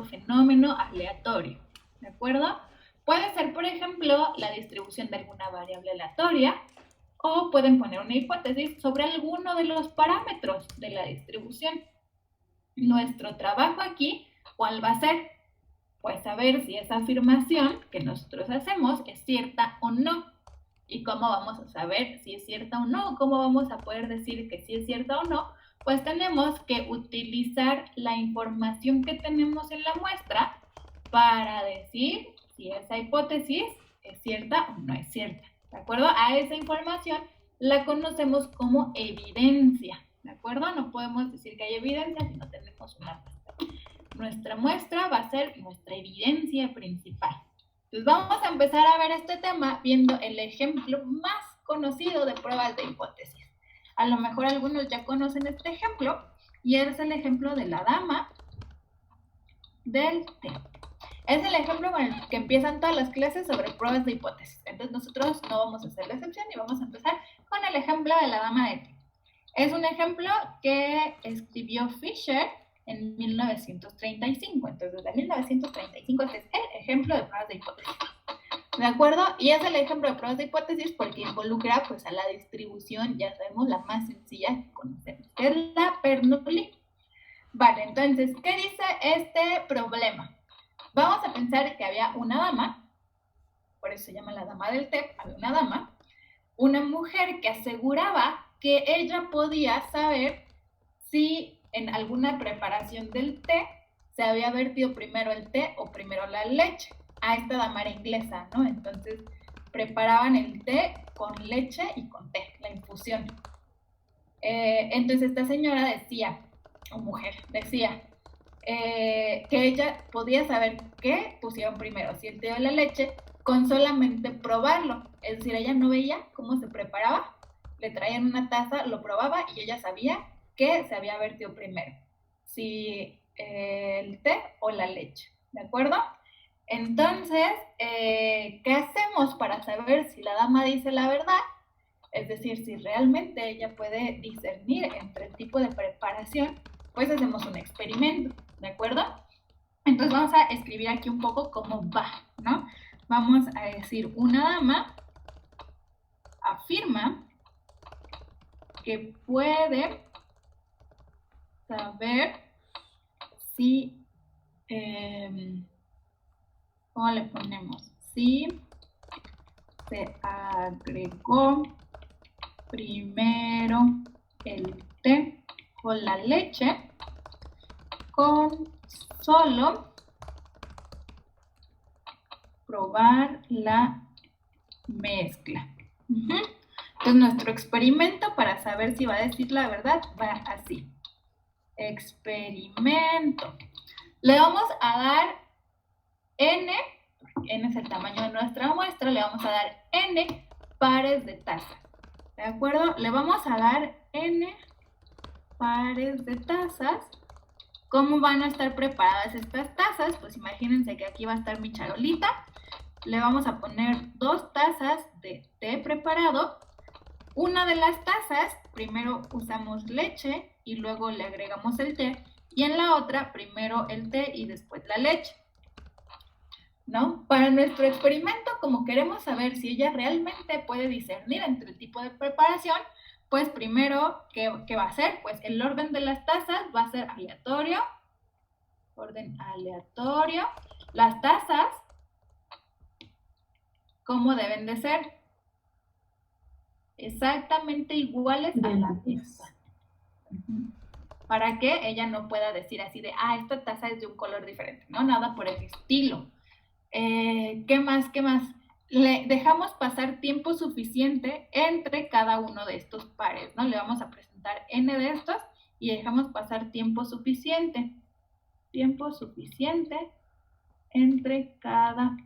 fenómeno aleatorio, ¿de acuerdo? Puede ser, por ejemplo, la distribución de alguna variable aleatoria, o pueden poner una hipótesis sobre alguno de los parámetros de la distribución. Nuestro trabajo aquí, ¿cuál va a ser? Pues saber si esa afirmación que nosotros hacemos es cierta o no. ¿Y cómo vamos a saber si es cierta o no? ¿Cómo vamos a poder decir que sí es cierta o no? Pues tenemos que utilizar la información que tenemos en la muestra para decir si esa hipótesis es cierta o no es cierta. ¿De acuerdo? A esa información la conocemos como evidencia. ¿De acuerdo? No podemos decir que hay evidencia si no tenemos una muestra. Nuestra muestra va a ser nuestra evidencia principal. Entonces vamos a empezar a ver este tema viendo el ejemplo más conocido de pruebas de hipótesis. A lo mejor algunos ya conocen este ejemplo y es el ejemplo de la dama del té. Es el ejemplo con el que empiezan todas las clases sobre pruebas de hipótesis. Entonces nosotros no vamos a hacer la excepción y vamos a empezar con el ejemplo de la dama de té. Es un ejemplo que escribió Fisher en 1935. Entonces, desde 1935 este es el ejemplo de pruebas de hipótesis. ¿De acuerdo? Y es el ejemplo de pruebas de hipótesis porque involucra pues a la distribución, ya sabemos, la más sencilla que conocemos, que es la Bernoulli. Vale, entonces, ¿qué dice este problema? Vamos a pensar que había una dama, por eso se llama la dama del té, había una dama, una mujer que aseguraba que ella podía saber si en alguna preparación del té se había vertido primero el té o primero la leche. A esta dama era inglesa, ¿no? Entonces preparaban el té con leche y con té, la infusión. Entonces esta señora decía, o mujer, decía que ella podía saber qué pusieron primero, si el té o la leche, con solamente probarlo. Es decir, ella no veía cómo se preparaba, le traían una taza, lo probaba y ella sabía que se había vertido primero, si el té o la leche, ¿de acuerdo? Entonces, ¿qué hacemos para saber si la dama dice la verdad? Es decir, si realmente ella puede discernir entre el tipo de preparación, pues hacemos un experimento, ¿de acuerdo? Entonces vamos a escribir aquí un poco cómo va, ¿no? Vamos a decir, una dama afirma que puede saber si, ¿cómo le ponemos? Si se agregó primero el té o la leche con solo probar la mezcla. Entonces nuestro experimento para saber si va a decir la verdad va así. Experimento. Le vamos a dar n, n es el tamaño de nuestra muestra, le vamos a dar n pares de tazas. ¿De acuerdo? Le vamos a dar n pares de tazas. ¿Cómo van a estar preparadas estas tazas? Pues imagínense que aquí va a estar mi charolita. Le vamos a poner 2 tazas de té preparado. Una de las tazas, primero usamos leche y luego le agregamos el té. Y en la otra, primero el té y después la leche, ¿no? Para nuestro experimento, como queremos saber si ella realmente puede discernir entre el tipo de preparación, pues primero, ¿qué va a hacer? Pues el orden de las tazas va a ser aleatorio, orden aleatorio. Las tazas, ¿cómo deben de ser? Exactamente iguales a la taza. Para que ella no pueda decir así de, esta taza es de un color diferente, ¿no? Nada por el estilo. ¿Qué más? Le dejamos pasar tiempo suficiente entre cada uno de estos pares, ¿no? Le vamos a presentar n de estos y dejamos pasar tiempo suficiente entre cada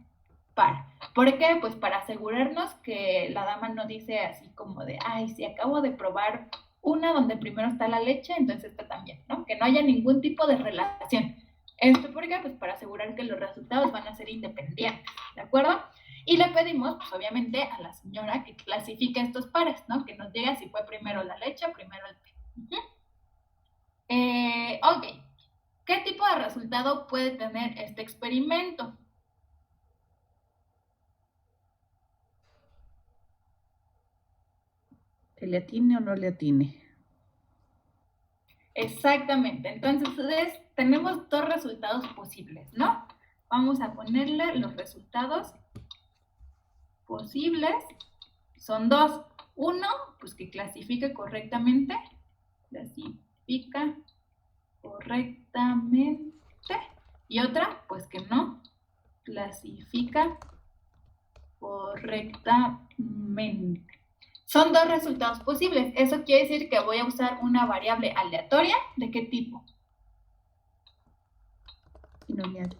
par. ¿Por qué? Pues para asegurarnos que la dama no dice así como de, si acabo de probar una donde primero está la leche, entonces esta también, ¿no? Que no haya ningún tipo de relación. ¿Esto por qué? Pues para asegurar que los resultados van a ser independientes, ¿de acuerdo? Y le pedimos, pues obviamente, a la señora que clasifique estos pares, ¿no? Que nos diga si fue primero la leche o primero el té. Ok. ¿Qué tipo de resultado puede tener este experimento? ¿Que le atine o no le atine? Exactamente. Entonces, tenemos dos resultados posibles, ¿no? Vamos a ponerle los resultados posibles. Son dos. Uno, pues que clasifique correctamente. Clasifica correctamente. Y otra, pues que no clasifica correctamente. Son dos resultados posibles. Eso quiere decir que voy a usar una variable aleatoria. ¿De qué tipo? Binomial.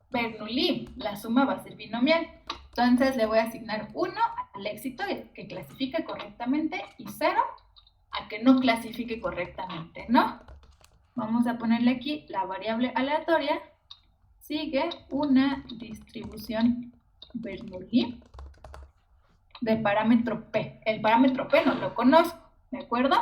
Bernoulli. La suma va a ser binomial. Entonces le voy a asignar 1 al éxito que clasifique correctamente y 0 a que no clasifique correctamente, ¿no? Vamos a ponerle aquí la variable aleatoria. Sigue una distribución Bernoulli de parámetro P. El parámetro P no lo conozco, ¿de acuerdo?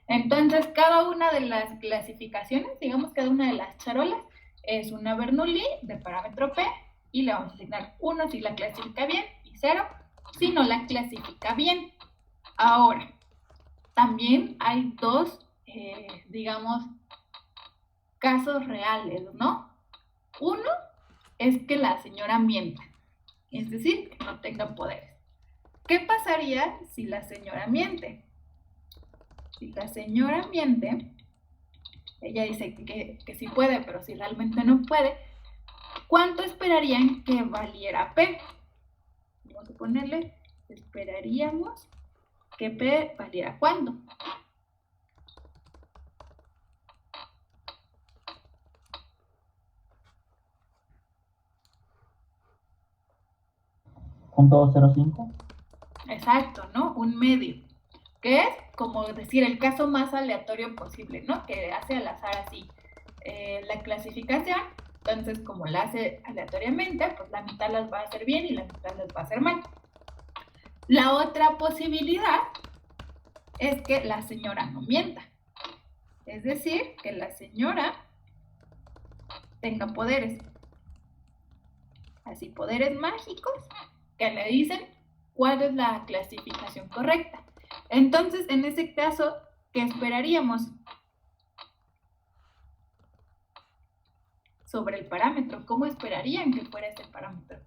Entonces, cada una de las clasificaciones, digamos cada una de las charolas, es una Bernoulli de parámetro P y le vamos a asignar 1 si la clasifica bien y 0 si no la clasifica bien. Ahora, también hay dos, digamos, casos reales, ¿no? Uno es que la señora mienta, es decir, que no tenga poderes. ¿Qué pasaría si la señora miente? Si la señora miente, ella dice que sí puede, pero si realmente no puede, ¿cuánto esperarían que valiera P? Vamos a ponerle, esperaríamos que P valiera ¿cuánto? .05. Exacto, ¿no? Un medio. Que es como decir el caso más aleatorio posible, ¿no? Que hace al azar así la clasificación. Entonces, como la hace aleatoriamente, pues la mitad las va a hacer bien y la mitad las va a hacer mal. La otra posibilidad es que la señora no mienta. Es decir, que la señora tenga poderes. Así, poderes mágicos que le dicen cuál es la clasificación correcta. Entonces, en ese caso, ¿qué esperaríamos? Sobre el parámetro, ¿cómo esperarían que fuera ese parámetro?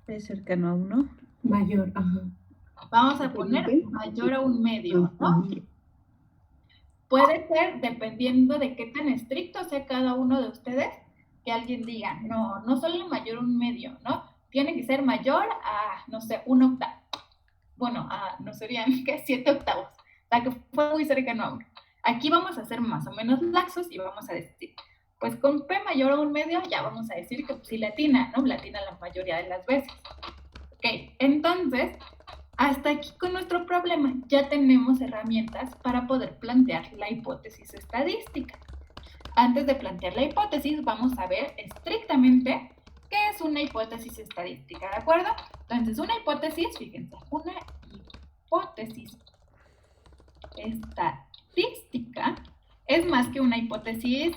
Es cercano a 1. Mayor, ajá. Vamos a poner mayor a un medio, ¿no? Puede ser, dependiendo de qué tan estricto sea cada uno de ustedes, que alguien diga, no, no solo mayor a un medio, ¿no? Tiene que ser mayor a, no sé, un octavo. Bueno, no serían, ¿qué? 7 octavos. O sea, que fue muy cercano a 1. Aquí vamos a ser más o menos laxos y vamos a decir, pues con P mayor a un medio ya vamos a decir que sí latina, ¿no? Latina la mayoría de las veces. Ok, entonces, hasta aquí con nuestro problema ya tenemos herramientas para poder plantear la hipótesis estadística. Antes de plantear la hipótesis, vamos a ver estrictamente qué es una hipótesis estadística, ¿de acuerdo? Entonces, una hipótesis, fíjense, una hipótesis estadística es más que una hipótesis,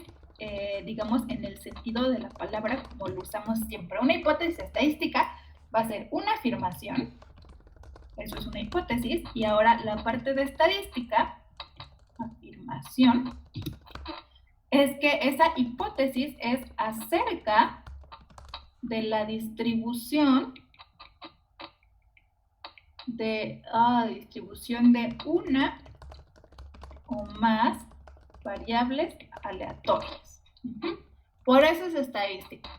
digamos, en el sentido de la palabra como lo usamos siempre. Una hipótesis estadística va a ser una afirmación, eso es una hipótesis, y ahora la parte de estadística, afirmación, es que esa hipótesis es acerca de la distribución de una o más variables aleatorias. Por eso es estadística.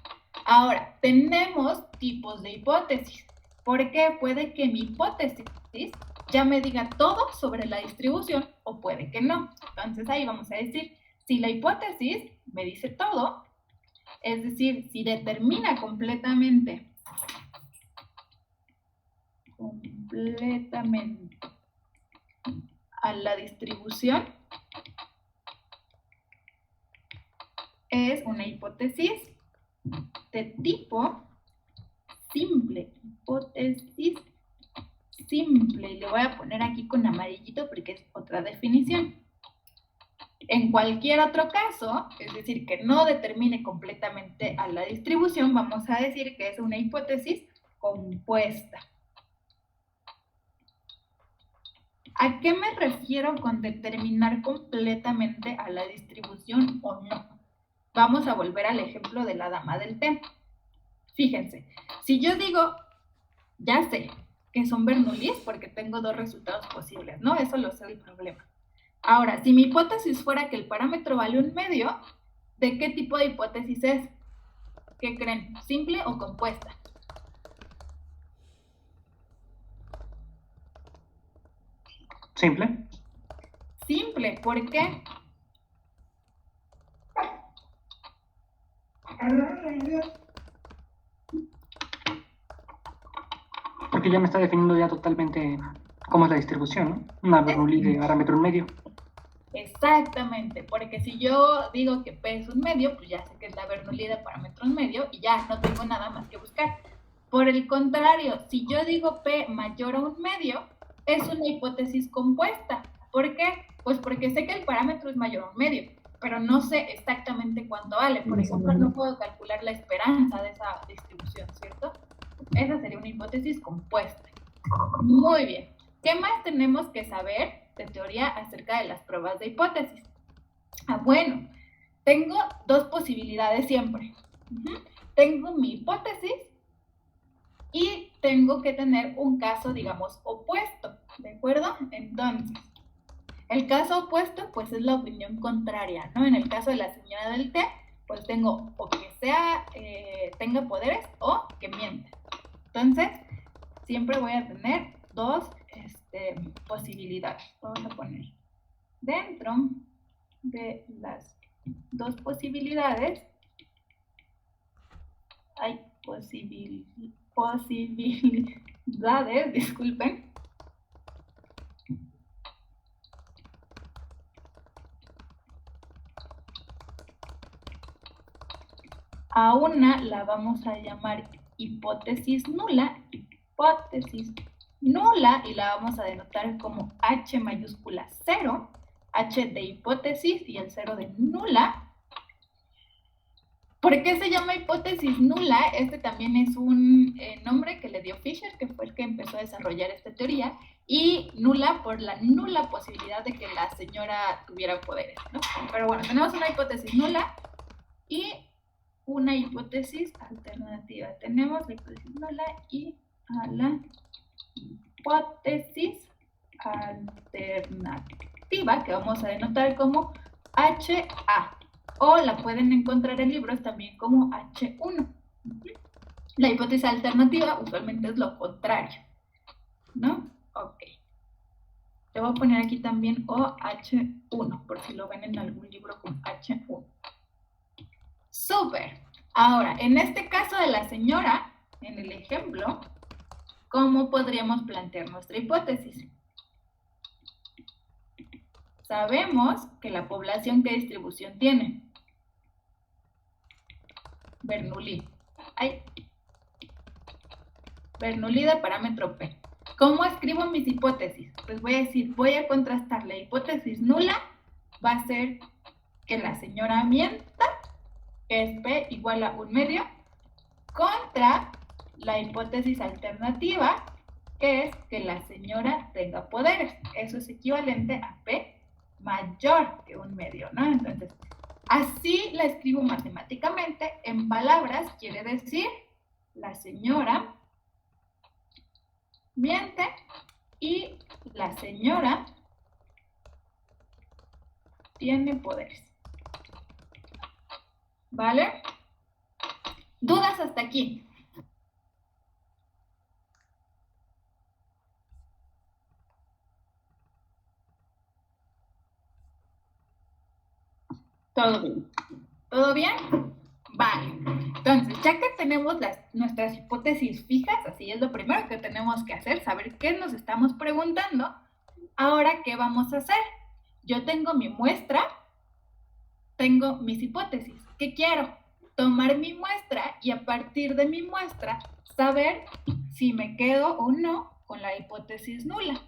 Ahora, tenemos tipos de hipótesis. Porque puede que mi hipótesis ya me diga todo sobre la distribución o puede que no. Entonces ahí vamos a decir, si la hipótesis me dice todo, es decir, si determina completamente a la distribución, es una hipótesis de tipo simple, hipótesis simple. Y le voy a poner aquí con amarillito porque es otra definición. En cualquier otro caso, es decir, que no determine completamente a la distribución, vamos a decir que es una hipótesis compuesta. ¿A qué me refiero con determinar completamente a la distribución o no? Vamos a volver al ejemplo de la dama del té. Fíjense, si yo digo, ya sé que son Bernoullis porque tengo dos resultados posibles, ¿no? Eso lo sé del problema. Ahora, si mi hipótesis fuera que el parámetro vale 1/2, ¿de qué tipo de hipótesis es? ¿Qué creen? ¿Simple o compuesta? Simple. Simple, ¿por qué? Porque ya me está definiendo ya totalmente cómo es la distribución, ¿no? Una Bernoulli de parámetro 1/2. Exactamente, porque si yo digo que P es 1/2, pues ya sé que es la Bernoulli de parámetro 1/2 y ya no tengo nada más que buscar. Por el contrario, si yo digo P mayor a 1/2, es una hipótesis compuesta. ¿Por qué? Pues porque sé que el parámetro es mayor a 1/2, pero no sé exactamente cuánto vale. Por ejemplo, no puedo calcular la esperanza de esa distribución, ¿cierto? Esa sería una hipótesis compuesta. Muy bien. ¿Qué más tenemos que saber de teoría acerca de las pruebas de hipótesis? Bueno, tengo dos posibilidades siempre. Tengo mi hipótesis y tengo que tener un caso, digamos, opuesto, ¿de acuerdo? Entonces, el caso opuesto, pues es la opinión contraria, ¿no? En el caso de la señora del té, pues tengo o que tenga poderes o que mienta. Entonces, siempre voy a tener dos posibilidades. Vamos a poner dentro de las dos posibilidades hay posibilidades, disculpen. A una la vamos a llamar hipótesis nula, y la vamos a denotar como H mayúscula 0, H de hipótesis y el 0 de nula. ¿Por qué se llama hipótesis nula? Este también es un nombre que le dio Fisher, que fue el que empezó a desarrollar esta teoría, y nula por la nula posibilidad de que la señora tuviera poderes, ¿no? Pero bueno, tenemos una hipótesis nula y una hipótesis alternativa. Tenemos la hipótesis nula y a la hipótesis alternativa, que vamos a denotar como HA, o la pueden encontrar en libros también como H1. La hipótesis alternativa usualmente es lo contrario, ¿no? Ok. Te voy a poner aquí también OH1, por si lo ven en algún libro con H1. ¡Súper! Ahora, en este caso de la señora, en el ejemplo, ¿cómo podríamos plantear nuestra hipótesis? Sabemos que la población, ¿qué distribución tiene? Bernoulli. Bernoulli de parámetro P. ¿Cómo escribo mis hipótesis? Pues voy a decir, voy a contrastar la hipótesis nula, va a ser que la señora mienta, que es P igual a 1/2, contra la hipótesis alternativa, que es que la señora tenga poderes. Eso es equivalente a P mayor que 1/2, ¿no? Entonces, así la escribo matemáticamente. En palabras quiere decir, la señora miente y la señora tiene poderes. ¿Vale? ¿Dudas hasta aquí? ¿Todo bien? ¿Todo bien? Vale. Entonces, ya que tenemos nuestras hipótesis fijas, así es lo primero que tenemos que hacer, saber qué nos estamos preguntando. Ahora, ¿qué vamos a hacer? Yo tengo mi muestra, tengo mis hipótesis. ¿Qué quiero? Tomar mi muestra y a partir de mi muestra saber si me quedo o no con la hipótesis nula.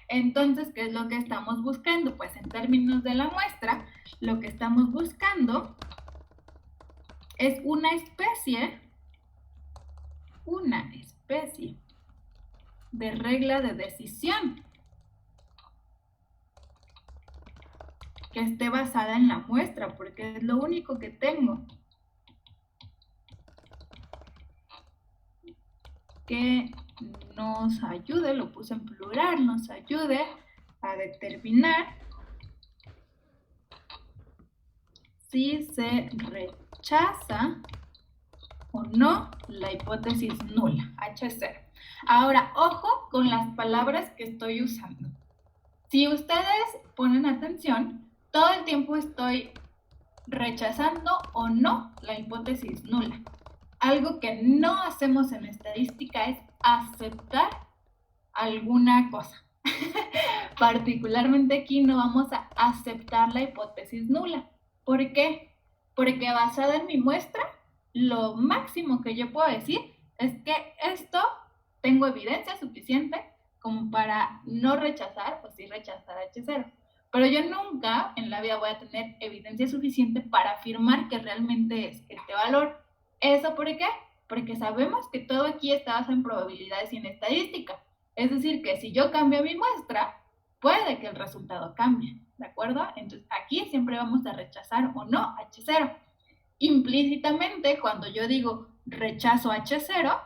Entonces, ¿qué es lo que estamos buscando? Pues en términos de la muestra, lo que estamos buscando es una especie de regla de decisión que esté basada en la muestra, porque es lo único que tengo. Que nos ayude, lo puse en plural, nos ayude a determinar si se rechaza o no la hipótesis nula, H0. Ahora, ojo con las palabras que estoy usando. Si ustedes ponen atención, todo el tiempo estoy rechazando o no la hipótesis nula. Algo que no hacemos en estadística es aceptar alguna cosa. Particularmente aquí no vamos a aceptar la hipótesis nula. ¿Por qué? Porque basada en mi muestra, lo máximo que yo puedo decir es que esto tengo evidencia suficiente como para no rechazar o sí rechazar H0. Pero yo nunca en la vida voy a tener evidencia suficiente para afirmar que realmente es este valor. ¿Eso por qué? Porque sabemos que todo aquí está basado en probabilidades y en estadística. Es decir, que si yo cambio mi muestra, puede que el resultado cambie, ¿de acuerdo? Entonces aquí siempre vamos a rechazar o no H0. Implícitamente, cuando yo digo rechazo H0,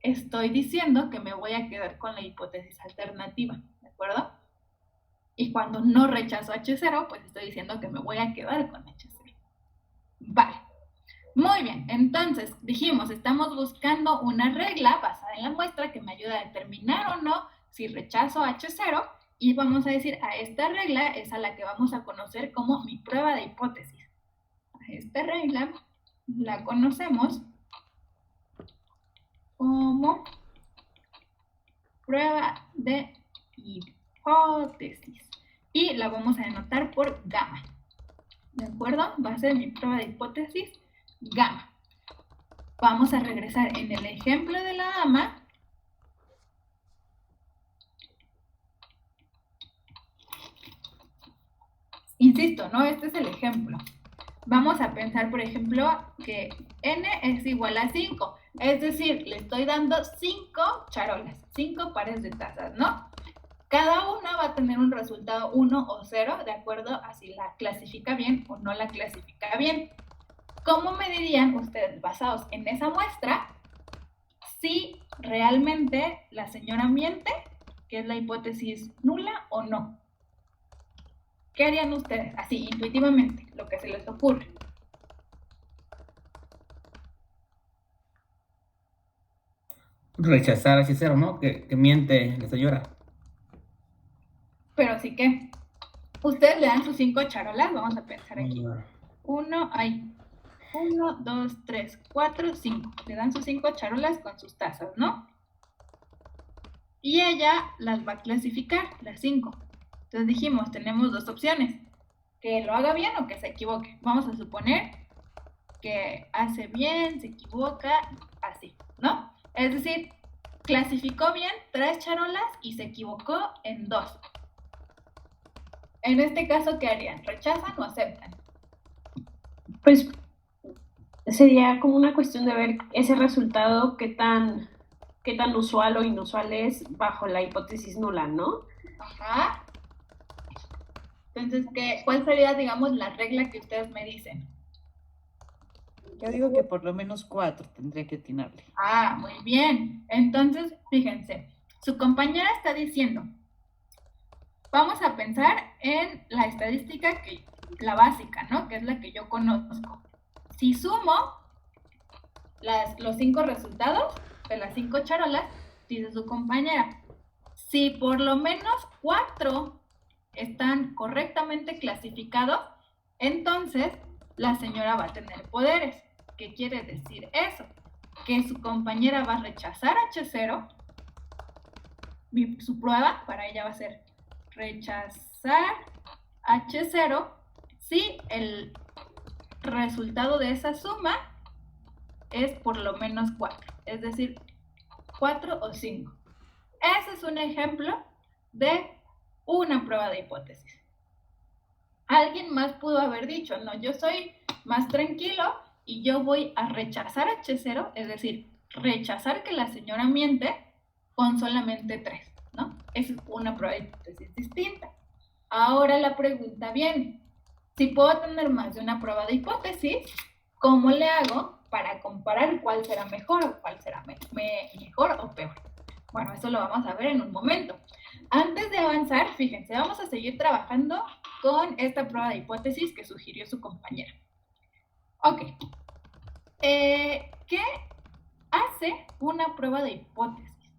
estoy diciendo que me voy a quedar con la hipótesis alternativa, ¿de acuerdo? Y cuando no rechazo H0, pues estoy diciendo que me voy a quedar con H0. Vale. Muy bien, entonces dijimos, estamos buscando una regla basada en la muestra que me ayuda a determinar o no si rechazo H0 y vamos a decir a esta regla es a la que vamos a conocer como mi prueba de hipótesis. A esta regla la conocemos como prueba de hipótesis y la vamos a denotar por gamma. ¿De acuerdo? Va a ser mi prueba de hipótesis gamma. Vamos a regresar en el ejemplo de la dama. Insisto, ¿no? Este es el ejemplo. Vamos a pensar, por ejemplo, que n es igual a 5. Es decir, le estoy dando 5 charolas, 5 pares de tazas, ¿no? Cada una va a tener un resultado 1 o 0, de acuerdo a si la clasifica bien o no la clasifica bien. ¿Cómo me dirían ustedes, basados en esa muestra, si realmente la señora miente, que es la hipótesis nula o no? ¿Qué harían ustedes? Así, intuitivamente, lo que se les ocurre. Rechazar H0, ¿no? Que miente la señora. Pero sí que ustedes le dan sus 5 charolas, vamos a pensar aquí. 1, 2, 3, 4, 5. Le dan sus 5 charolas con sus tazas, ¿no? Y ella las va a clasificar, las 5. Entonces dijimos, tenemos dos opciones. Que lo haga bien o que se equivoque. Vamos a suponer que hace bien, se equivoca, así, ¿no? Es decir, clasificó bien 3 charolas y se equivocó en 2. En este caso, ¿qué harían? ¿Rechazan o aceptan? Pues sería como una cuestión de ver ese resultado qué tan usual o inusual es bajo la hipótesis nula, ¿no? Ajá. Entonces, ¿cuál sería, digamos, la regla que ustedes me dicen? Yo digo que por lo menos 4 tendría que atinarle. Ah, muy bien. Entonces, fíjense, su compañera está diciendo, vamos a pensar en la estadística, la básica, ¿no? Que es la que yo conozco. Si sumo los 5 resultados de las 5 charolas, dice su compañera, si por lo menos 4 están correctamente clasificados, entonces la señora va a tener poderes. ¿Qué quiere decir eso? Que su compañera va a rechazar H0. Su prueba para ella va a ser rechazar H0 si el resultado de esa suma es por lo menos 4, es decir, 4 o 5. Ese es un ejemplo de una prueba de hipótesis. Alguien más pudo haber dicho, no, yo soy más tranquilo y yo voy a rechazar H0, es decir, rechazar que la señora miente con solamente 3, ¿no? Es una prueba de hipótesis distinta. Ahora la pregunta viene, si puedo tener más de una prueba de hipótesis, ¿cómo le hago para comparar cuál será mejor o cuál será mejor o peor? Bueno, eso lo vamos a ver en un momento. Antes de avanzar, fíjense, vamos a seguir trabajando con esta prueba de hipótesis que sugirió su compañera. Ok. ¿Qué hace una prueba de hipótesis?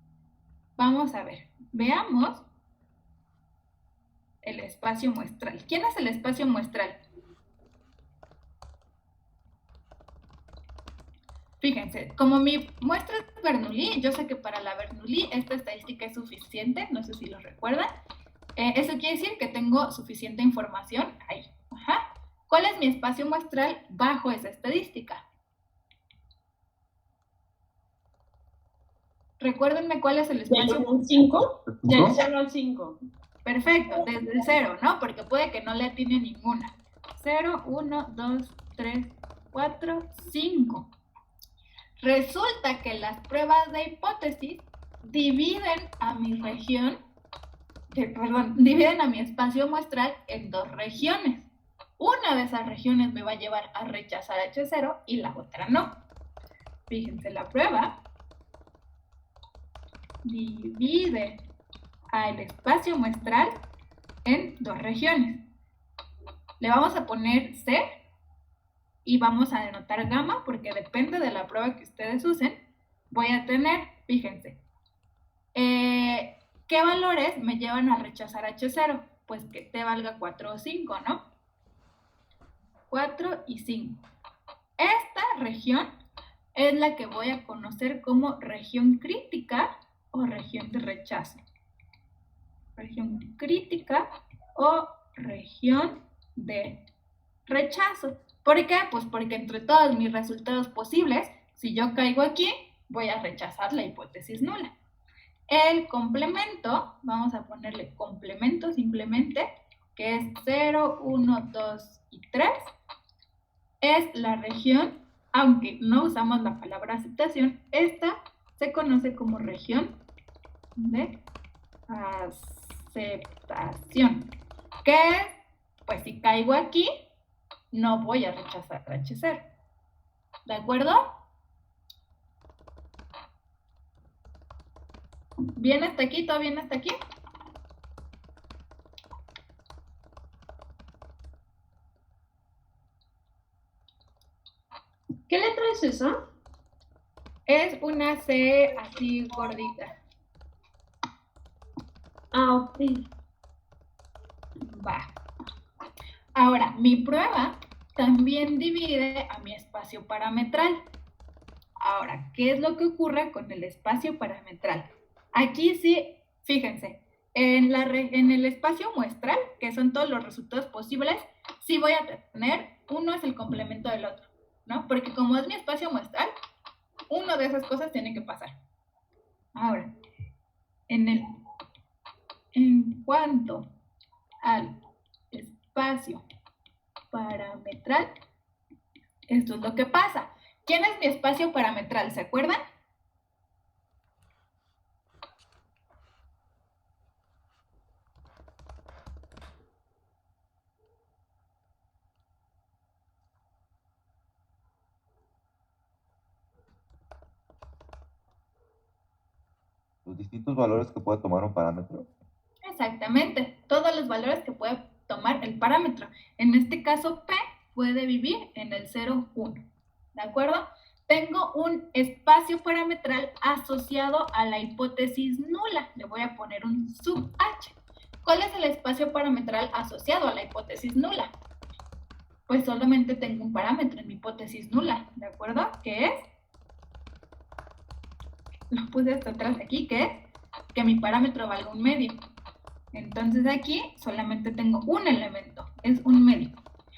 Vamos a ver. Veamos el espacio muestral. ¿Quién es el espacio muestral? Fíjense, como mi muestra es Bernoulli, yo sé que para la Bernoulli esta estadística es suficiente, no sé si lo recuerdan. Eso quiere decir que tengo suficiente información ahí. Ajá. ¿Cuál es mi espacio muestral bajo esa estadística? Recuérdenme cuál es el espacio. ¿Del 5? Del ¿No? 0 al 5. Perfecto, desde el 0, ¿no? Porque puede que no le atine ninguna. 0, 1, 2, 3, 4, 5. Resulta que las pruebas de hipótesis dividen a mi región, dividen a mi espacio muestral en dos regiones. Una de esas regiones me va a llevar a rechazar H0 y la otra no. Fíjense, la prueba divide al espacio muestral en dos regiones. Le vamos a poner C y vamos a denotar gamma porque depende de la prueba que ustedes usen. Voy a tener, fíjense, ¿qué valores me llevan a rechazar H0? Pues que T valga 4 o 5, ¿no? 4 y 5. Esta región es la que voy a conocer como región crítica o región de rechazo. Región crítica o región de rechazo. ¿Por qué? Pues porque entre todos mis resultados posibles, si yo caigo aquí, voy a rechazar la hipótesis nula. El complemento, vamos a ponerle complemento simplemente, que es 0, 1, 2 y 3, es la región, aunque no usamos la palabra aceptación, esta se conoce como región de aceptación. Que es, pues si caigo aquí, no voy a rechazar H0. ¿De acuerdo? ¿Bien hasta aquí? ¿Todo bien hasta aquí? ¿Qué letra es esa? Es una C así gordita. Ah, ok. Va. Ahora, mi prueba también divide a mi espacio parametral. Ahora, ¿qué es lo que ocurre con el espacio parametral? Aquí sí, fíjense, en el espacio muestral, que son todos los resultados posibles, sí voy a tener, uno es el complemento del otro, ¿no? Porque como es mi espacio muestral, una de esas cosas tiene que pasar. Ahora, en cuanto al espacio parametral, esto es lo que pasa. ¿Quién es mi espacio parametral? ¿Se acuerdan? Los distintos valores que puede tomar un parámetro. Exactamente, todos los valores que puede tomar el parámetro. En este caso, P puede vivir en el 0, 1. ¿De acuerdo? Tengo un espacio parametral asociado a la hipótesis nula. Le voy a poner un sub H. ¿Cuál es el espacio parametral asociado a la hipótesis nula? Pues solamente tengo un parámetro en mi hipótesis nula, ¿de acuerdo? ¿Qué es? Lo puse hasta atrás aquí, ¿qué es? Que mi parámetro valga un medio. Entonces aquí solamente tengo un elemento, es un medio.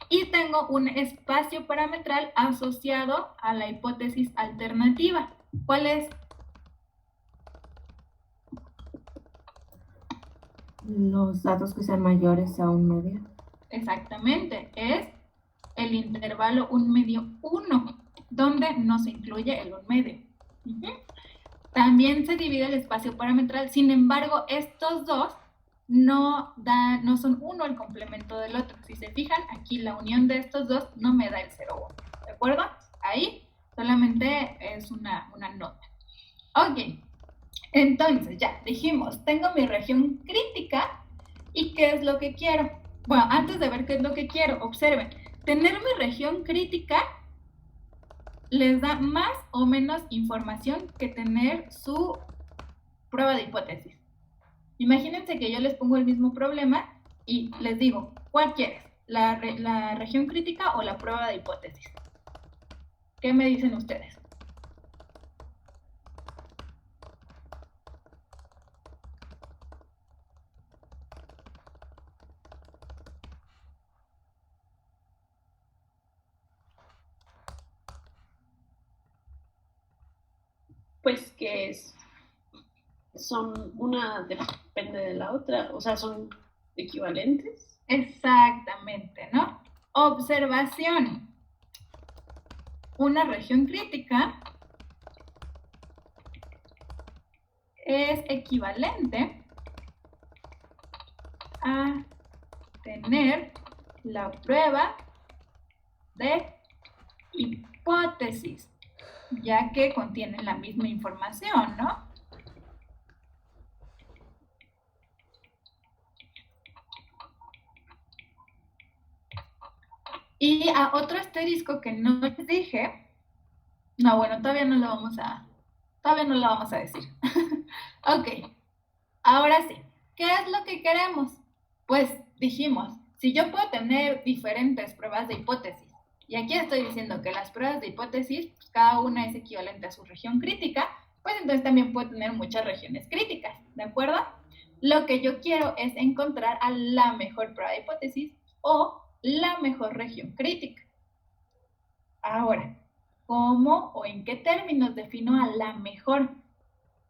Y tengo un espacio parametral asociado a la hipótesis alternativa. ¿Cuál es? Los datos que sean mayores a un medio. Exactamente, es el intervalo 1 medio 1, donde no se incluye el 1 medio. También se divide el espacio parametral, sin embargo, estos dos no son uno el complemento del otro. Si se fijan, aquí la unión de estos dos no me da el 0,1, ¿de acuerdo? Ahí solamente es una nota. Ok, entonces ya dijimos, tengo mi región crítica y ¿qué es lo que quiero? Bueno, antes de ver qué es lo que quiero, observen, tener mi región crítica les da más o menos información que tener su prueba de hipótesis. Imagínense que yo les pongo el mismo problema y les digo, ¿cuál quieres? ¿La región crítica o la prueba de hipótesis? ¿Qué me dicen ustedes? Pues que una depende de la otra, o sea, son equivalentes. Exactamente, ¿no? Observación. Una región crítica es equivalente a tener la prueba de hipótesis, ya que contienen la misma información, ¿no? Y a otro asterisco que no les dije, no, bueno, todavía no lo vamos a decir. Ok, ahora sí, ¿qué es lo que queremos? Pues dijimos, si yo puedo tener diferentes pruebas de hipótesis, y aquí estoy diciendo que las pruebas de hipótesis, pues cada una es equivalente a su región crítica, pues entonces también puedo tener muchas regiones críticas, ¿de acuerdo? Lo que yo quiero es encontrar a la mejor prueba de hipótesis o la mejor región crítica. Ahora, ¿cómo o en qué términos defino a la mejor?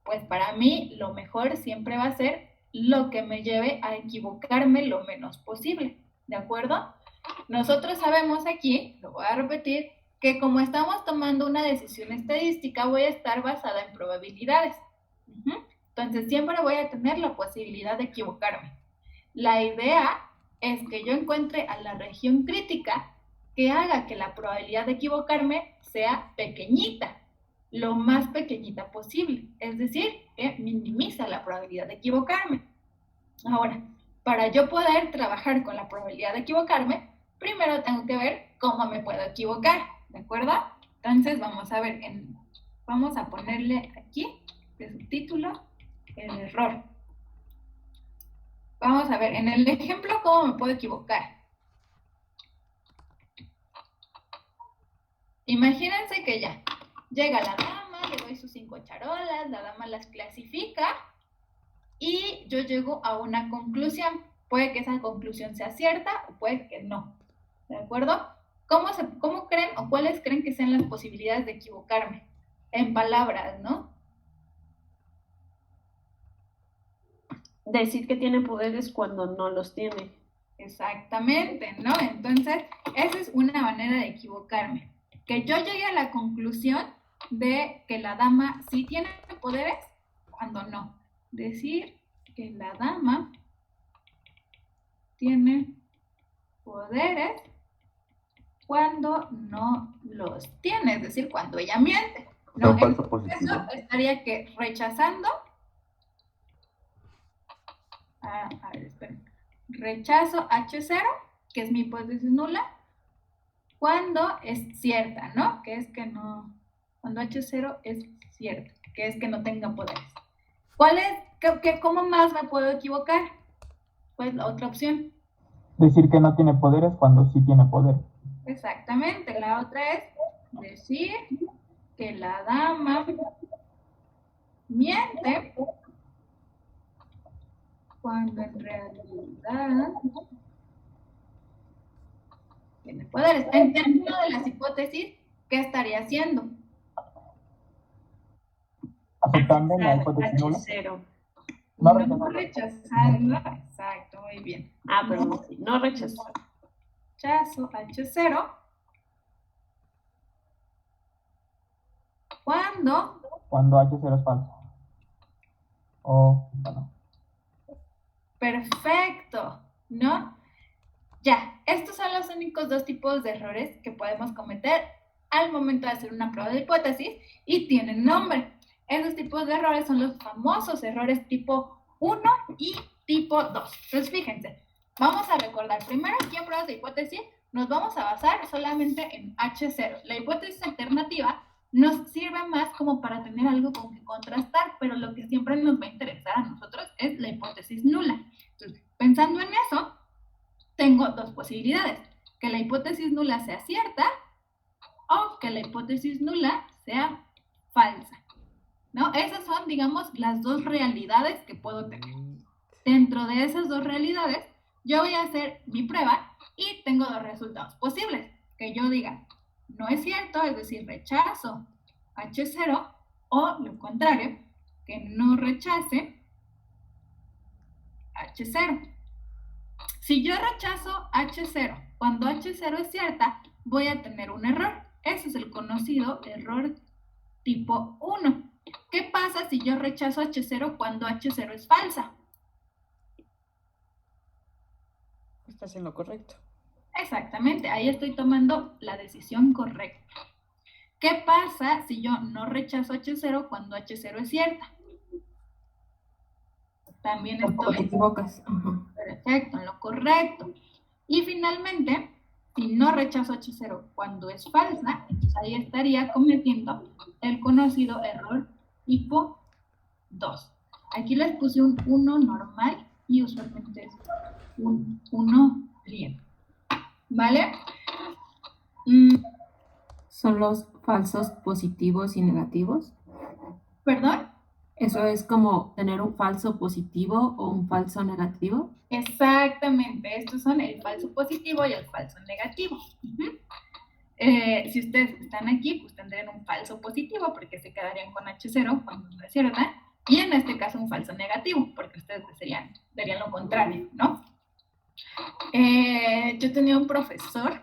Pues para mí lo mejor siempre va a ser lo que me lleve a equivocarme lo menos posible, ¿de acuerdo? Nosotros sabemos aquí, lo voy a repetir, que como estamos tomando una decisión estadística, voy a estar basada en probabilidades. Entonces siempre voy a tener la posibilidad de equivocarme. La idea es que yo encuentre a la región crítica que haga que la probabilidad de equivocarme sea pequeñita, lo más pequeñita posible, es decir, que minimiza la probabilidad de equivocarme. Ahora, para yo poder trabajar con la probabilidad de equivocarme, primero tengo que ver cómo me puedo equivocar, ¿de acuerdo? Entonces vamos a ver, vamos a ponerle aquí de subtítulo el error. Vamos a ver, en el ejemplo, ¿cómo me puedo equivocar? Imagínense que ya llega la dama, le doy sus 5 charolas, la dama las clasifica y yo llego a una conclusión. Puede que esa conclusión sea cierta o puede que no, ¿de acuerdo? ¿Cómo creen o cuáles creen que sean las posibilidades de equivocarme? En palabras, ¿no? Decir que tiene poderes cuando no los tiene. Exactamente, ¿no? Entonces, esa es una manera de equivocarme. Que yo llegue a la conclusión de que la dama sí tiene poderes cuando no. Decir que la dama tiene poderes cuando no los tiene, es decir, cuando ella miente. No, falso positivo. eso estaría que rechazando. A ver, esperen. Rechazo H0, que es mi hipótesis nula, cuando es cierta, ¿no? Que es que no, cuando H0 es cierta, que es que no tenga poderes. ¿Cómo más me puedo equivocar? Pues la otra opción. Decir que no tiene poderes cuando sí tiene poder. Exactamente, la otra es decir que la dama miente cuando en realidad tiene poderes. En términos de las hipótesis, ¿qué estaría haciendo? Aceptando la hipótesis nula. H0. No No rechazando. rechazando, exacto, muy bien. Ah, perdón, sí, no rechazó. Rechazo H0 cuando Cuando H0 es falso. O, bueno, perfecto, ¿no? Ya, estos son los únicos dos tipos de errores que podemos cometer al momento de hacer una prueba de hipótesis y tienen nombre. Esos tipos de errores son los famosos errores tipo 1 y tipo 2. Entonces, fíjense, vamos a recordar, primero aquí en pruebas de hipótesis nos vamos a basar solamente en H0. La hipótesis alternativa nos sirve más como para tener algo con que contrastar, pero lo que siempre nos va a interesar a nosotros es la hipótesis nula. Entonces, pensando en eso, tengo dos posibilidades, que la hipótesis nula sea cierta o que la hipótesis nula sea falsa, ¿no? Esas son, digamos, las dos realidades que puedo tener. Dentro de esas dos realidades, yo voy a hacer mi prueba y tengo dos resultados posibles. Que yo diga, no es cierto, es decir, rechazo H0, o lo contrario, que no rechace H0. Si yo rechazo H0 cuando H0 es cierta, voy a tener un error. Ese es el conocido error tipo 1. ¿Qué pasa si yo rechazo H0 cuando H0 es falsa? Estás en lo correcto. Exactamente, ahí estoy tomando la decisión correcta. ¿Qué pasa si yo no rechazo H0 cuando H0 es cierta? También Te estoy equivocas. Ajá. perfecto, en lo correcto. Y finalmente, si no rechazo H0 cuando es falsa, entonces ahí estaría cometiendo el conocido error tipo 2. Aquí les puse un 1 normal y usualmente es un 1 bien. ¿Vale? ¿Son los falsos positivos y negativos? ¿Perdón? ¿Eso es como tener un falso positivo o un falso negativo? Exactamente, estos son el falso positivo y el falso negativo. Si ustedes están aquí, pues tendrían un falso positivo porque se quedarían con H0 cuando no es cierta, y en este caso un falso negativo porque ustedes darían lo contrario, ¿no? Yo tenía un profesor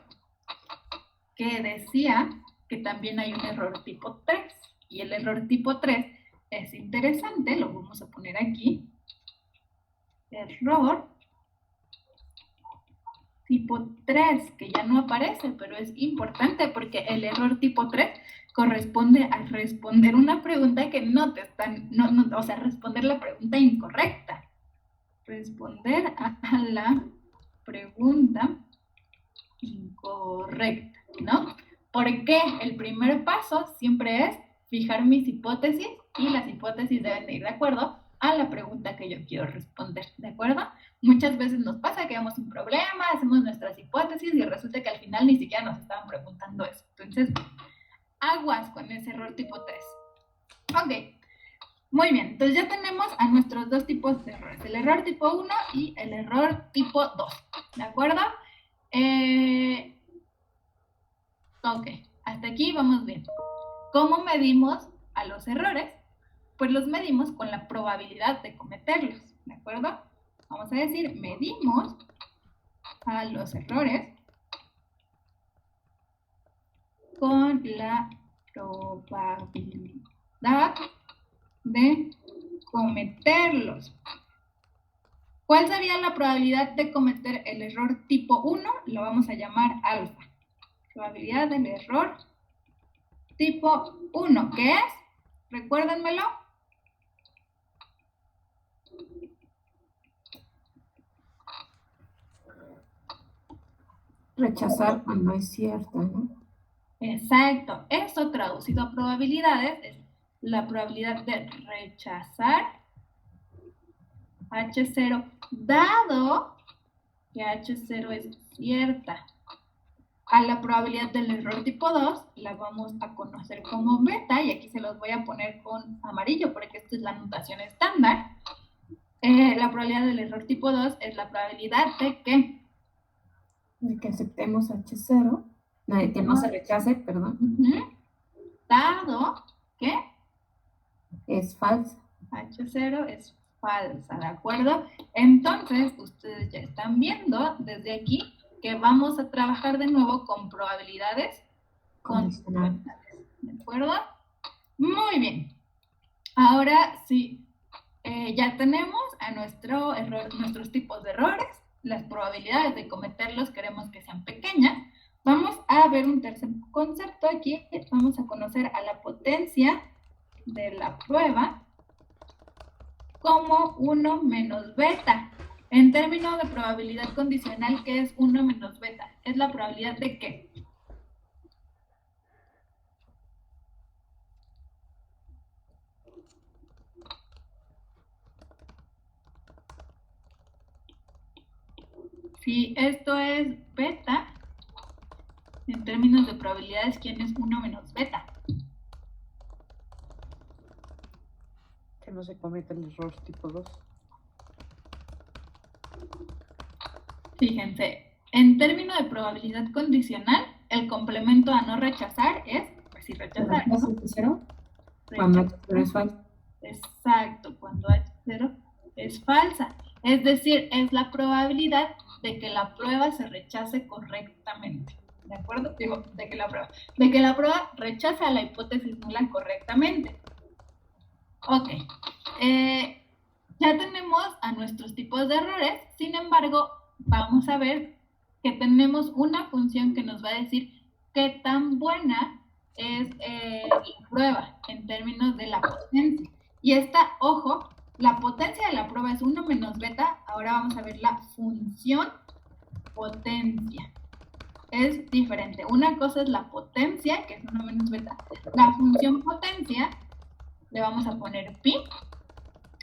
que decía que también hay un error tipo 3, y el error tipo 3 es interesante, lo vamos a poner aquí. Error tipo 3, que ya no aparece, pero es importante porque el error tipo 3 corresponde a responder una pregunta que no te están, o sea, responder la pregunta incorrecta. Responder a la pregunta incorrecta, ¿no? Porque el primer paso siempre es fijar mis hipótesis y las hipótesis deben de ir de acuerdo a la pregunta que yo quiero responder, ¿de acuerdo? Muchas veces nos pasa que vemos un problema, hacemos nuestras hipótesis y resulta que al final ni siquiera nos estaban preguntando eso. Entonces, aguas con ese error tipo 3. Ok, muy bien. Entonces ya tenemos a nuestros dos tipos de errores, el error tipo 1 y el error tipo 2, ¿de acuerdo? Ok, hasta aquí vamos bien. ¿Cómo medimos a los errores? Pues los medimos con la probabilidad de cometerlos, ¿de acuerdo? Vamos a decir, medimos a los errores con la probabilidad de cometerlos. ¿Cuál sería la probabilidad de cometer el error tipo 1? Lo vamos a llamar alfa. Probabilidad del error tipo 1, ¿qué es? Recuérdenmelo. Rechazar cuando es cierta, ¿no? Exacto. Esto traducido a probabilidades es la probabilidad de rechazar H0 dado que H0 es cierta. A la probabilidad del error tipo 2 la vamos a conocer como beta, y aquí se los voy a poner con amarillo porque esta es la notación estándar. La probabilidad del error tipo 2 es la probabilidad de que aceptemos H0, de que no se rechace, perdón, dado que es falsa. H0 es falsa. falsa, ¿de acuerdo? Entonces, ustedes ya están viendo desde aquí que vamos a trabajar de nuevo con probabilidades condicionales, ¿de acuerdo? Muy bien. Ahora sí, ya tenemos a nuestros tipos de errores, las probabilidades de cometerlos queremos que sean pequeñas. Vamos a ver un tercer concepto aquí, vamos a conocer a la potencia de la prueba como 1 menos beta. En términos de probabilidad condicional, ¿qué es 1 menos beta? ¿Es la probabilidad de qué? Si esto es beta, en términos de probabilidades, ¿quién es 1 menos beta? Que no se cometa el error tipo 2. Fíjense, en términos de probabilidad condicional, el complemento a no rechazar es, pues sí, rechazar, ¿no? ¿Cero? Cuando H0 es falso. Exacto, cuando H0 es falsa. Es decir, es la probabilidad de que la prueba se rechace correctamente. ¿De acuerdo? Digo, de que la prueba rechace a la hipótesis nula correctamente. Ok. Ya tenemos a nuestros tipos de errores, sin embargo, vamos a ver que tenemos una función que nos va a decir qué tan buena es la prueba en términos de la potencia. Y esta, ojo, la potencia de la prueba es 1 menos beta. Ahora vamos a ver la función potencia. Es diferente. Una cosa es la potencia, que es 1 menos beta. La función potencia le vamos a poner pi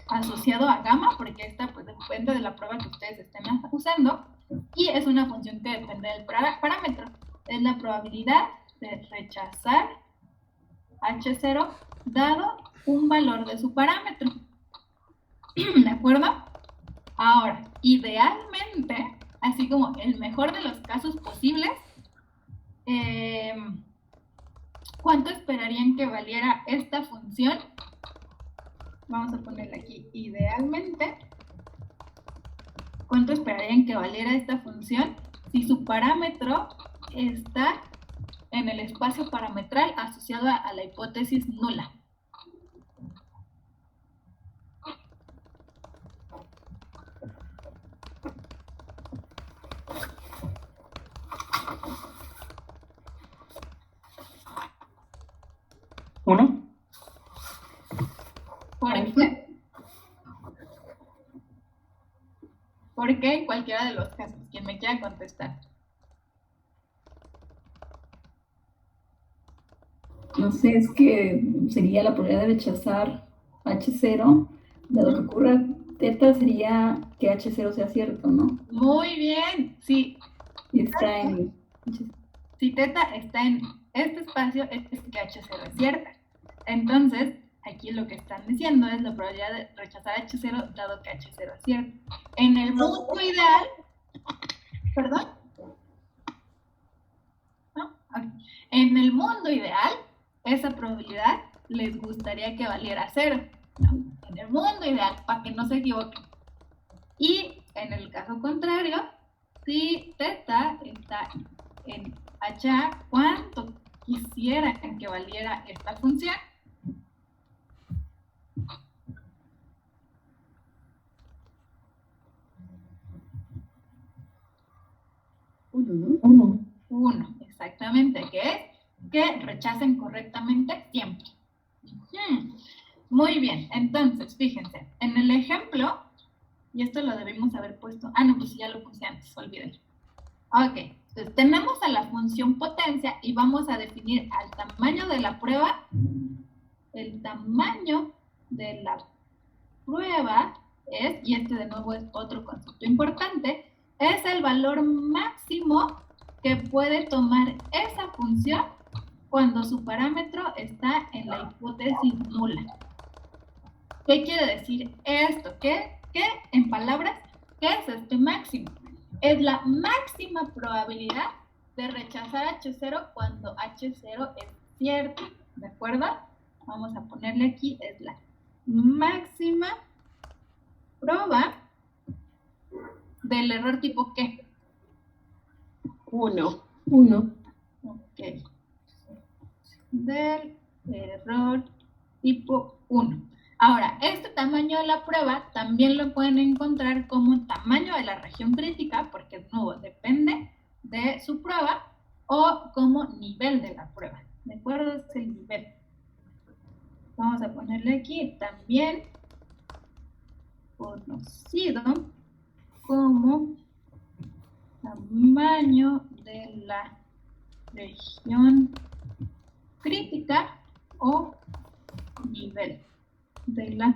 asociado a gamma, porque esta pues depende de la prueba que ustedes estén usando, y es una función que depende del parámetro. Es la probabilidad de rechazar H0 dado un valor de su parámetro. ¿De acuerdo? Ahora, idealmente, así como el mejor de los casos posibles, ¿cuánto esperarían que valiera esta función? Vamos a ponerla aquí, idealmente. ¿Cuánto esperarían que valiera esta función si su parámetro está en el espacio parametral asociado a la hipótesis nula? ¿Uno? ¿Por qué? ¿Por qué? Cualquiera de los casos. Quien me quiera contestar. No sé, es que sería la probabilidad de rechazar H0, dado que ocurra teta, sería que H0 sea cierto, ¿no? Muy bien. Sí. Y está en... Si teta está en este espacio, es que H0 es cierta. Entonces, aquí lo que están diciendo es la probabilidad de rechazar H0 dado que H0 es cierto. En el mundo ideal, ¿perdón? ¿No? Okay. En el mundo ideal, esa probabilidad les gustaría que valiera 0. ¿No? En el mundo ideal, para que no se equivoquen. Y en el caso contrario, si teta está en HA, ¿cuánto quisieran que valiera esta función? Uno, exactamente, que es que rechacen correctamente siempre. Muy bien, entonces, fíjense, en el ejemplo, y esto lo debimos haber puesto, no, pues ya lo puse antes, olvídenlo. Ok, entonces tenemos a la función potencia y vamos a definir al tamaño de la prueba. El tamaño de la prueba es, y este de nuevo es otro concepto importante, es el valor máximo que puede tomar esa función cuando su parámetro está en la hipótesis nula. ¿Qué quiere decir esto? ¿Qué en palabras, qué es este máximo? Es la máxima probabilidad de rechazar H0 cuando H0 es cierto, ¿de acuerdo? Vamos a ponerle aquí, es la máxima prueba del error tipo ¿qué? 1. 1. Ok. Del error tipo 1. Ahora, este tamaño de la prueba también lo pueden encontrar como tamaño de la región crítica, porque de nuevo depende de su prueba, o como nivel de la prueba. ¿De acuerdo? Es el nivel. Vamos a ponerle aquí también conocido como tamaño de la región crítica o nivel de la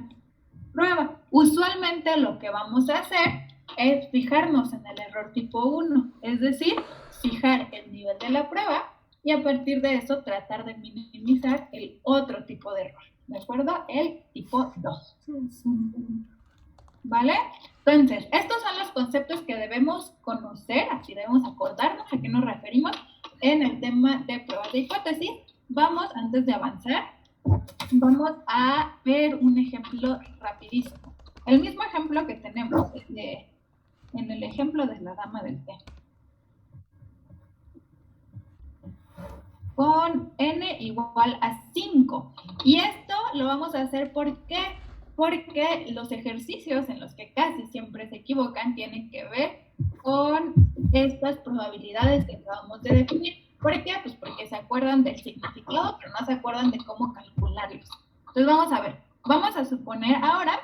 prueba. Usualmente lo que vamos a hacer es fijarnos en el error tipo 1, es decir, fijar el nivel de la prueba y a partir de eso tratar de minimizar el otro tipo de error, ¿de acuerdo? El tipo 2. ¿Vale? Entonces, estos son los conceptos que debemos conocer, así debemos acordarnos a qué nos referimos en el tema de pruebas de hipótesis. Vamos, antes de avanzar, vamos a ver un ejemplo rapidísimo. El mismo ejemplo que tenemos en el ejemplo de la dama del té. Con n igual a 5. Y esto lo vamos a hacer ¿por qué? Porque los ejercicios en los que casi siempre se equivocan tienen que ver con estas probabilidades que acabamos de definir. ¿Por qué? Pues porque se acuerdan del significado, pero no se acuerdan de cómo calcularlos. Entonces vamos a ver, vamos a suponer ahora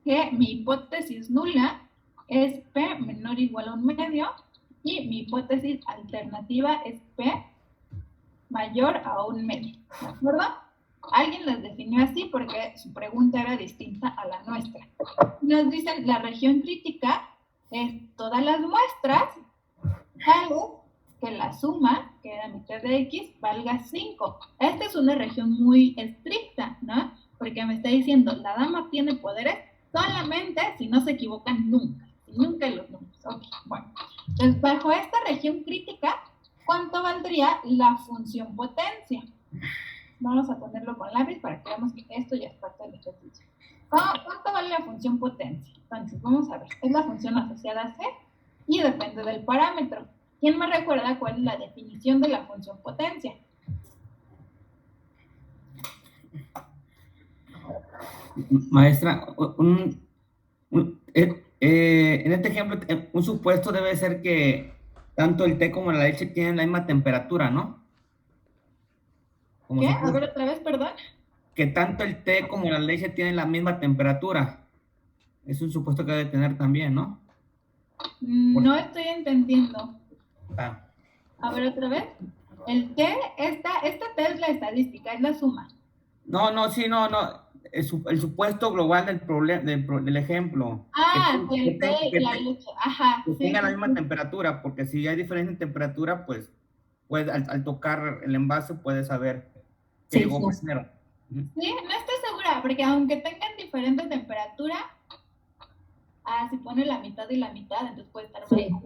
que mi hipótesis nula es P menor o igual a 1/2 y mi hipótesis alternativa es P mayor a 1/2, ¿de acuerdo? Alguien las definió así porque su pregunta era distinta a la nuestra. Nos dicen la región crítica es todas las muestras, algo que la suma, que era mitad de X, valga 5. Esta es una región muy estricta, ¿no? Porque me está diciendo, la dama tiene poderes solamente si no se equivocan nunca. Nunca los números. Ok, bueno. Entonces, bajo esta región crítica, ¿cuánto valdría la función potencia? Vamos a ponerlo con lápiz para que veamos que esto ya es parte del ejercicio. ¿Cuánto vale la función potencia? Entonces, vamos a ver. Es la función asociada a C y depende del parámetro. ¿Quién me recuerda cuál es la definición de la función potencia? Maestra, en este ejemplo, un supuesto debe ser que tanto el té como la leche tienen la misma temperatura, ¿no? ¿Qué? A ver otra vez, perdón. Que tanto el té como la leche tienen la misma temperatura. Es un supuesto que debe tener también, ¿no? No estoy entendiendo. Ah. A ver otra vez. El té, esta té es la estadística, es la suma. No. El supuesto global del ejemplo. Que el té y la leche. Ajá. Que tenga la misma temperatura, porque si hay diferencia en temperatura, pues al tocar el envase puedes saber que llegó primero. Sí, no estoy segura, porque aunque tengan diferente temperatura, si pone la mitad y la mitad, entonces puede estar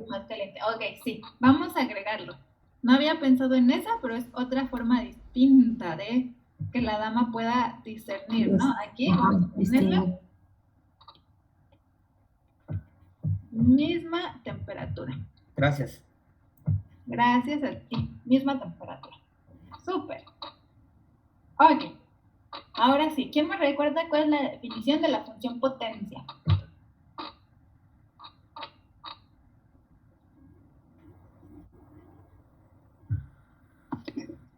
más caliente. Ok, sí, vamos a agregarlo. No había pensado en esa, pero es otra forma distinta de que la dama pueda discernir, ¿no? Aquí vamos a ponerla. Misma temperatura. Gracias. Gracias a ti. Misma temperatura. Súper. Ok. Ahora sí, ¿quién me recuerda cuál es la definición de la función potencia?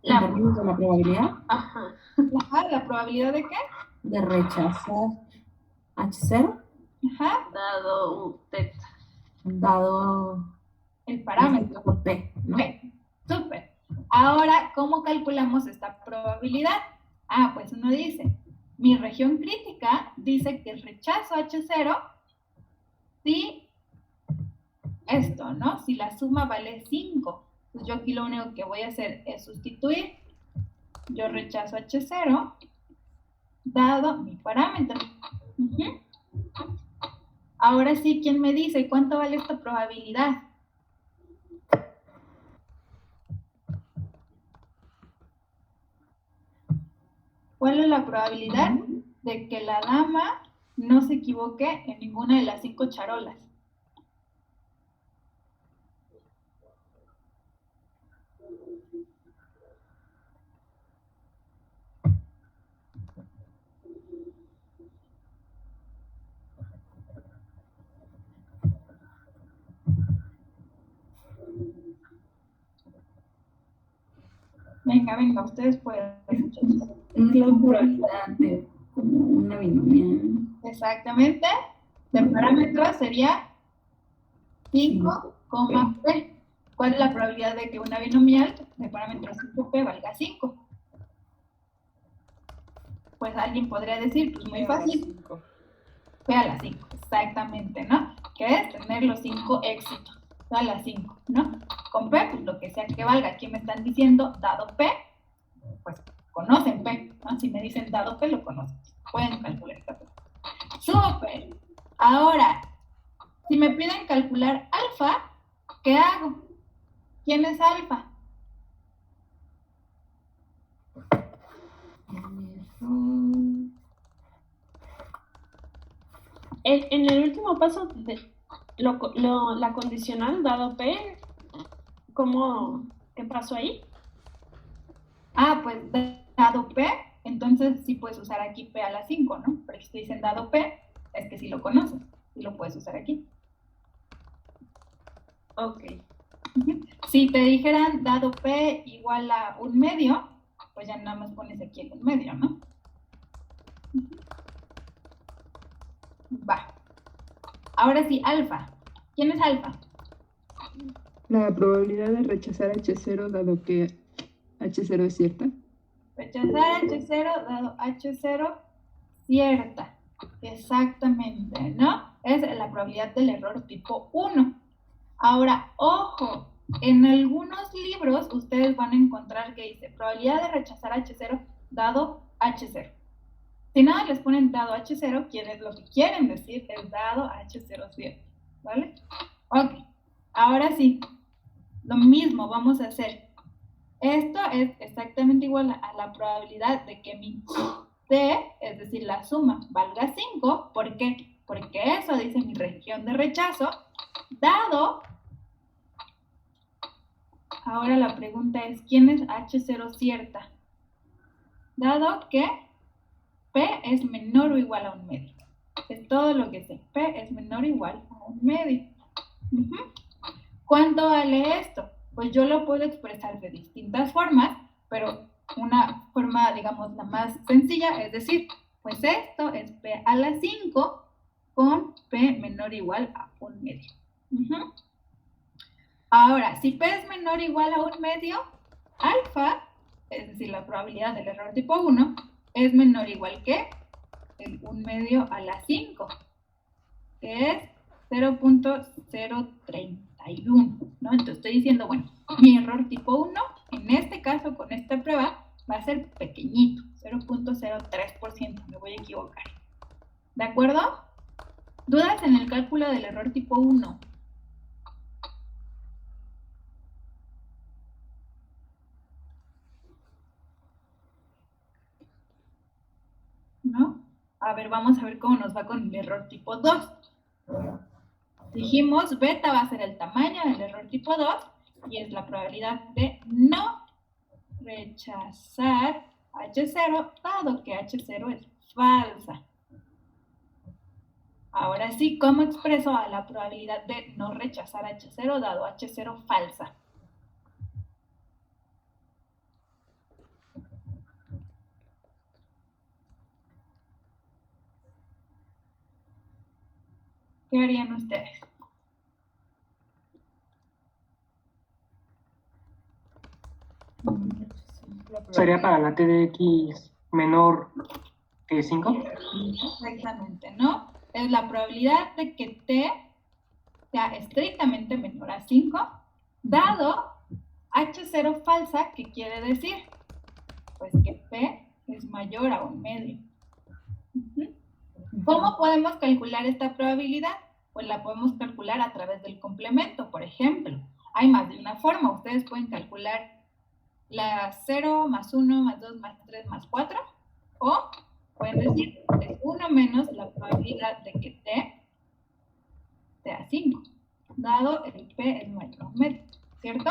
¿En términos de la probabilidad? Ajá. ¿La probabilidad de qué? De rechazar H0 Ajá. Dado un teta. dado El parámetro. por P, ¿no? Ok, súper. Ahora, ¿cómo calculamos esta probabilidad? Pues uno dice, mi región crítica dice que rechazo H0 si esto, ¿no? Si la suma vale 5. Pues yo aquí lo único que voy a hacer es sustituir. Yo rechazo H0 dado mi parámetro. Ahora sí, ¿quién me dice cuánto vale esta probabilidad? ¿Cuál es la probabilidad de que la dama no se equivoque en ninguna de las 5 charolas. Venga, ustedes pueden. Es la probabilidad de como una binomial. Exactamente. De parámetro sería 5, P. ¿Cuál es la probabilidad de que una binomial de parámetro 5P valga 5? Pues alguien podría decir, pues muy fácil, P a la 5, exactamente, ¿no? Que es tener los 5 éxitos, P a la 5, ¿no? Con P, pues lo que sea que valga. Aquí me están diciendo, dado P, pues conocen P, ¿no? Si me dicen dado P, lo conocen. Pueden calcular esta P. ¡Súper! Ahora, si me piden calcular alfa, ¿qué hago? ¿Quién es alfa? En el último paso de la condicional dado P, ¿qué pasó ahí? Ah, pues dado P, entonces sí puedes usar aquí P a la 5, ¿no? Porque si te dicen dado P, es que sí lo conoces, sí lo puedes usar aquí. Ok. Si te dijeran dado P igual a 1/2, pues ya nada más pones aquí el 1/2, ¿no? Va. Ahora sí, alfa. ¿Quién es alfa? La probabilidad de rechazar H0 dado que H0 es cierta. Rechazar H0 dado H0 cierta. Exactamente, ¿no? Es la probabilidad del error tipo 1. Ahora, ojo, en algunos libros ustedes van a encontrar que dice probabilidad de rechazar H0 dado H0. Si nada les ponen dado H0, lo que quieren decir es dado H0 cierto, ¿vale? Ok, ahora sí, lo mismo vamos a hacer. Esto es exactamente igual a la probabilidad de que mi T, es decir, la suma, valga 5. ¿Por qué? Porque eso dice mi región de rechazo, dado... Ahora la pregunta es, ¿quién es H0 cierta? Dado que P es menor o igual a 1/2. Es todo lo que sé. P es menor o igual a 1/2. ¿Cuánto vale esto? Pues yo lo puedo expresar de distintas formas, pero una forma, digamos, la más sencilla, es decir, pues esto es P a la 5 con P menor o igual a 1/2. Ahora, si P es menor o igual a 1/2, alfa, es decir, la probabilidad del error tipo 1, es menor o igual que el 1/2 a la 5, que es 0.031, ¿no? Entonces estoy diciendo, bueno, mi error tipo 1, en este caso, con esta prueba, va a ser pequeñito, 0.03%, me voy a equivocar. ¿De acuerdo? ¿Dudas en el cálculo del error tipo 1? ¿No? A ver, vamos a ver cómo nos va con el error tipo 2. Dijimos, beta va a ser el tamaño del error tipo 2 y es la probabilidad de no rechazar H0, dado que H0 es falsa. Ahora sí, ¿cómo expreso a la probabilidad de no rechazar H0, dado H0 falsa? ¿Qué harían ustedes? ¿Sería para la T de X menor que 5? Exactamente, ¿no? Es la probabilidad de que T sea estrictamente menor a 5, dado H0 falsa, ¿qué quiere decir? Pues que P es mayor a 1/2. ¿Cómo podemos calcular esta probabilidad? Pues la podemos calcular a través del complemento, por ejemplo. Hay más de una forma. Ustedes pueden calcular la 0 más 1 más 2 más 3 más 4, o pueden decir es 1 menos la probabilidad probabilidad de que T sea 5, dado el P es mayor a un medio, ¿cierto?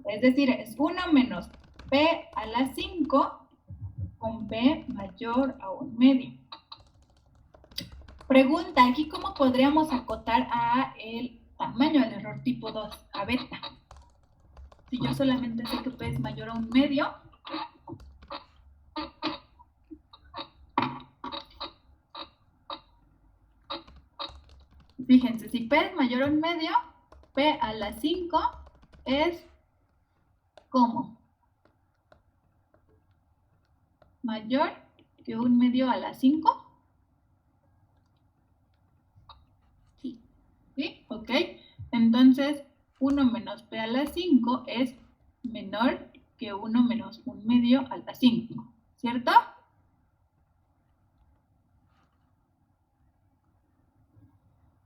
Es decir, es 1 menos P a la 5 con P mayor a un medio. Pregunta, aquí cómo podríamos acotar a el tamaño del error tipo 2, a beta. Si yo solamente sé que P es mayor a un medio, fíjense, si P es mayor a un medio, P a la 5 es ¿cómo? Mayor que un medio a la 5. Sí. ¿Sí? Ok. Entonces, 1 menos P a la 5 es menor que 1 menos un medio a la 5. ¿Cierto?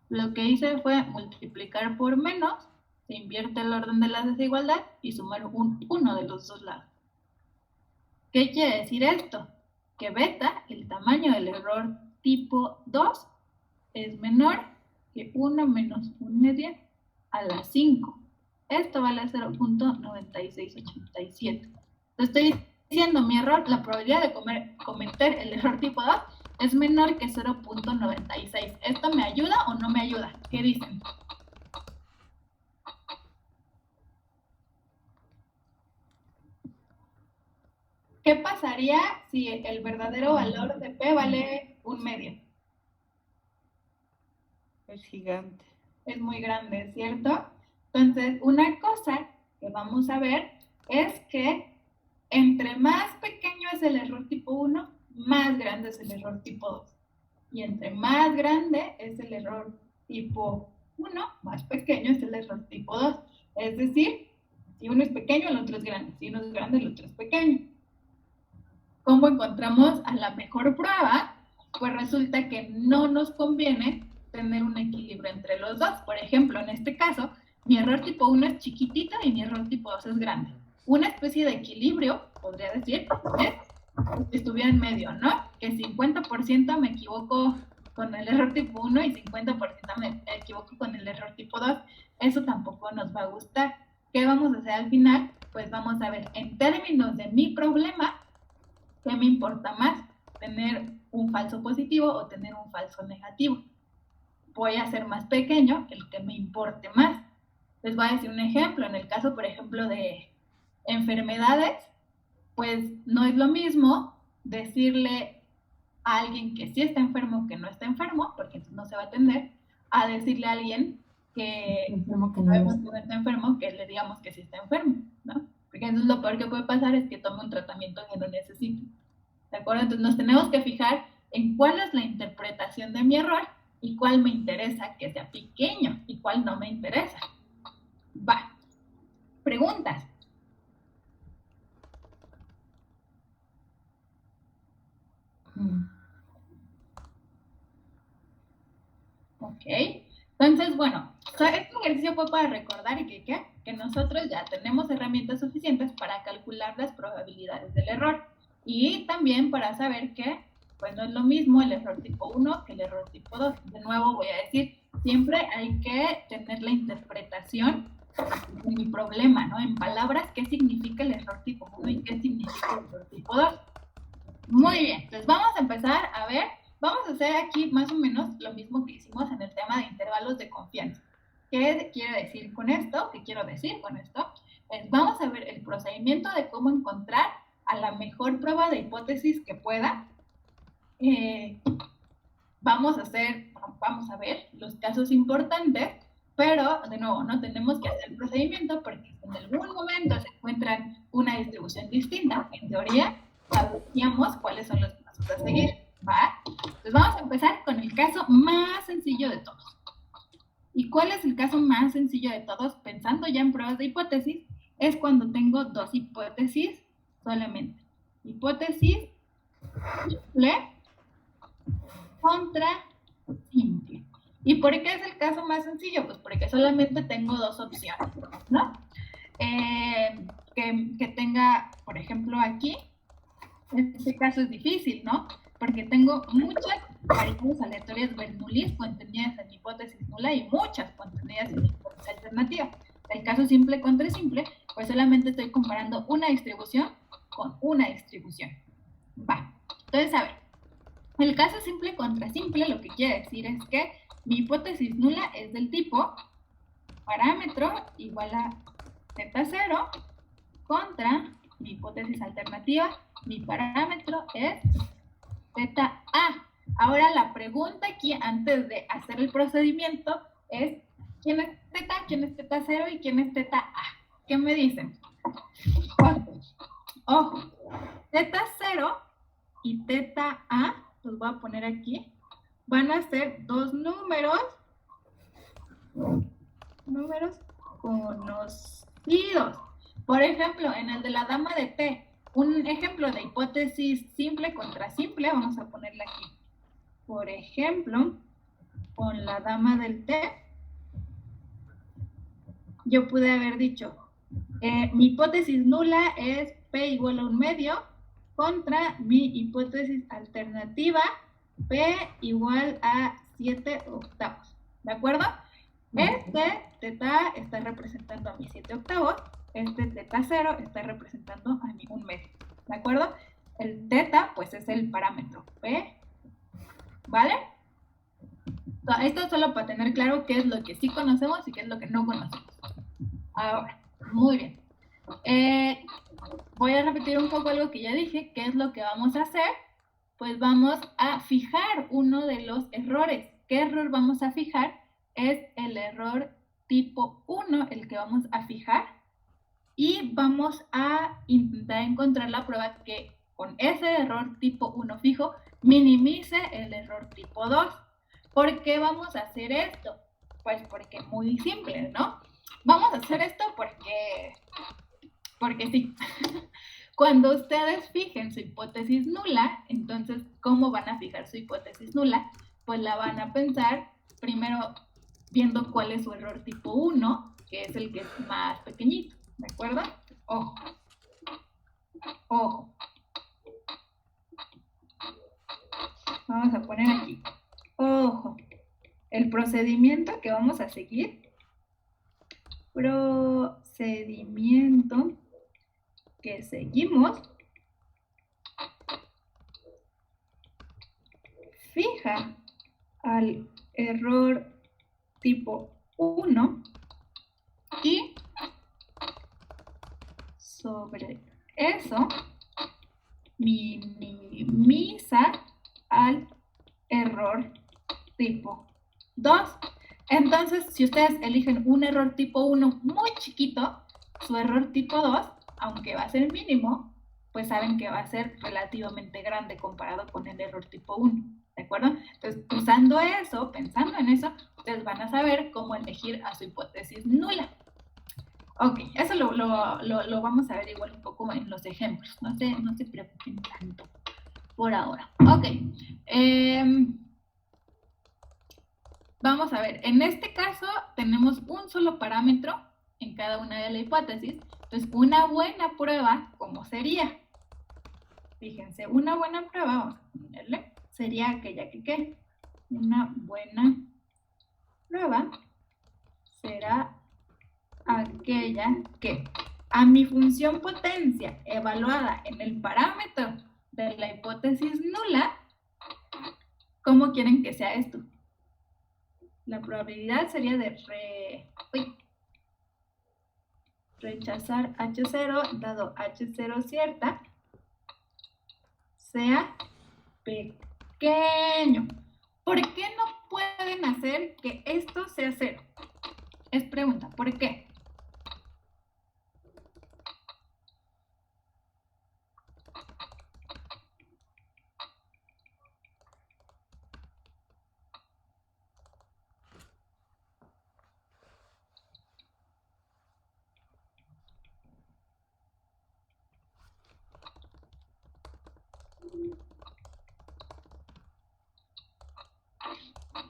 Lo que hice fue multiplicar por menos, se invierte el orden de la desigualdad y sumar un 1 de los dos lados. ¿Qué quiere decir esto? Que beta, el tamaño del error tipo 2, es menor que 1 menos un medio a la 5. Esto vale 0.9687. Te estoy diciendo, mi error, la probabilidad de cometer el error tipo 2 es menor que 0.96. ¿Esto me ayuda o no me ayuda? ¿Qué dicen? ¿Qué pasaría si el verdadero valor de P vale un medio? Es gigante. Es muy grande, ¿cierto? Entonces, una cosa que vamos a ver es que entre más pequeño es el error tipo 1, más grande es el error tipo 2. Y entre más grande es el error tipo 1, más pequeño es el error tipo 2. Es decir, si uno es pequeño, el otro es grande. Si uno es grande, el otro es pequeño. ¿Cómo encontramos a la mejor prueba? Pues resulta que no nos conviene tener un equilibrio entre los dos. Por ejemplo, en este caso, mi error tipo 1 es chiquitito y mi error tipo 2 es grande. Una especie de equilibrio, podría decir, es que estuviera en medio, ¿no? Que 50% me equivoco con el error tipo 1 y 50% me equivoco con el error tipo 2. Eso tampoco nos va a gustar. ¿Qué vamos a hacer al final? Pues vamos a ver, en términos de mi problema, ¿qué me importa más? ¿Tener un falso positivo o tener un falso negativo? Voy a hacer más pequeño el que me importe más. Les voy a decir un ejemplo. En el caso, por ejemplo, de enfermedades, pues no es lo mismo decirle a alguien que sí está enfermo que no está enfermo, porque entonces no se va a atender, a decirle a alguien que Enfermo que no sabemos es. que no está enfermo, que le digamos que sí está enfermo, ¿no? Porque entonces lo peor que puede pasar es que tome un tratamiento que no necesite. ¿De acuerdo? Entonces nos tenemos que fijar en cuál es la interpretación de mi error y cuál me interesa que sea pequeño y cuál no me interesa. Va. Preguntas. Ok. Entonces, bueno, este ejercicio fue para recordar que nosotros ya tenemos herramientas suficientes para calcular las probabilidades del error y también para saber que pues no es lo mismo el error tipo 1 que el error tipo 2. De nuevo voy a decir, siempre hay que tener la interpretación de mi problema, ¿no? En palabras, ¿qué significa el error tipo 1 y qué significa el error tipo 2? Muy bien, entonces vamos a empezar a ver, vamos a hacer aquí más o menos lo mismo que hicimos en el tema de intervalos de confianza. ¿Qué quiero decir con esto? ¿Qué quiero decir con esto? Pues vamos a ver el procedimiento de cómo encontrar a la mejor prueba de hipótesis que pueda. Vamos a ver los casos importantes, pero de nuevo no tenemos que hacer el procedimiento porque en algún momento se encuentran una distribución distinta. En teoría, sabríamos cuáles son los pasos a seguir, ¿va? Entonces vamos a empezar con el caso más sencillo de todos. ¿Y cuál es el caso más sencillo de todos? Pensando ya en pruebas de hipótesis, es cuando tengo dos hipótesis solamente. Hipótesis simple contra simple. ¿Y por qué es el caso más sencillo? Pues porque solamente tengo dos opciones, ¿no? Que tenga, por ejemplo, aquí, en este caso es difícil, ¿no? porque tengo muchas variables aleatorias Bernoulli contenidas en mi hipótesis nula y muchas contenidas en mi hipótesis alternativa. El caso simple contra simple, pues solamente estoy comparando una distribución con una distribución. Va. Entonces, a ver, el caso simple contra simple lo que quiere decir es que mi hipótesis nula es del tipo parámetro igual a z0 contra mi hipótesis alternativa, mi parámetro es zA. Ahora la pregunta aquí, antes de hacer el procedimiento, es ¿quién es zeta, quién es z0 y quién es zA? ¿Qué me dicen? Ojo, z0 y zA, los voy a poner aquí, van a ser dos números conocidos. Por ejemplo, en el de la dama de T, un ejemplo de hipótesis simple contra simple, vamos a ponerla aquí. Por ejemplo, con la dama del T, yo pude haber dicho, mi hipótesis nula es P igual a 1/2 contra mi hipótesis alternativa P igual a 7/8. ¿De acuerdo? Este θ está representando a mi 7/8, este θ0 está representando a mi 1/2. ¿De acuerdo? El θ, pues es el parámetro P. ¿Vale? Esto es solo para tener claro qué es lo que sí conocemos y qué es lo que no conocemos. Ahora, muy bien. Voy a repetir un poco algo que ya dije. ¿Qué es lo que vamos a hacer? Pues vamos a fijar uno de los errores. ¿Qué error vamos a fijar? Es el error tipo 1, el que vamos a fijar. Y vamos a intentar encontrar la prueba que con ese error tipo 1 fijo minimice el error tipo 2. ¿Por qué vamos a hacer esto? Pues porque muy simple, ¿no? Vamos a hacer esto porque sí. Cuando ustedes fijen su hipótesis nula, entonces, ¿cómo van a fijar su hipótesis nula? Pues la van a pensar primero viendo cuál es su error tipo 1, que es el que es más pequeñito, ¿de acuerdo? Ojo. Ojo. Vamos a poner aquí. Ojo. El procedimiento que vamos a seguir. Procedimiento que seguimos. Fija al error tipo 1 y sobre eso minimiza al error tipo 2. Entonces, si ustedes eligen un error tipo 1 muy chiquito, su error tipo 2, aunque va a ser mínimo, pues saben que va a ser relativamente grande comparado con el error tipo 1. ¿De acuerdo? Entonces, usando eso, pensando en eso, ustedes van a saber cómo elegir a su hipótesis nula. Ok, eso lo vamos a ver igual un poco en los ejemplos. No se preocupen tanto por ahora. Ok. Vamos a ver. En este caso, tenemos un solo parámetro en cada una de las hipótesis. Entonces, una buena prueba, ¿cómo sería? Fíjense, una buena prueba, vamos a ponerle, sería aquella que ¿qué? Una buena prueba será aquella que a mi función potencia evaluada en el parámetro de la hipótesis nula, ¿cómo quieren que sea esto? La probabilidad sería de rechazar H0 dado H0 cierta sea pequeño. ¿Por qué no pueden hacer que esto sea 0? Es pregunta, ¿por qué?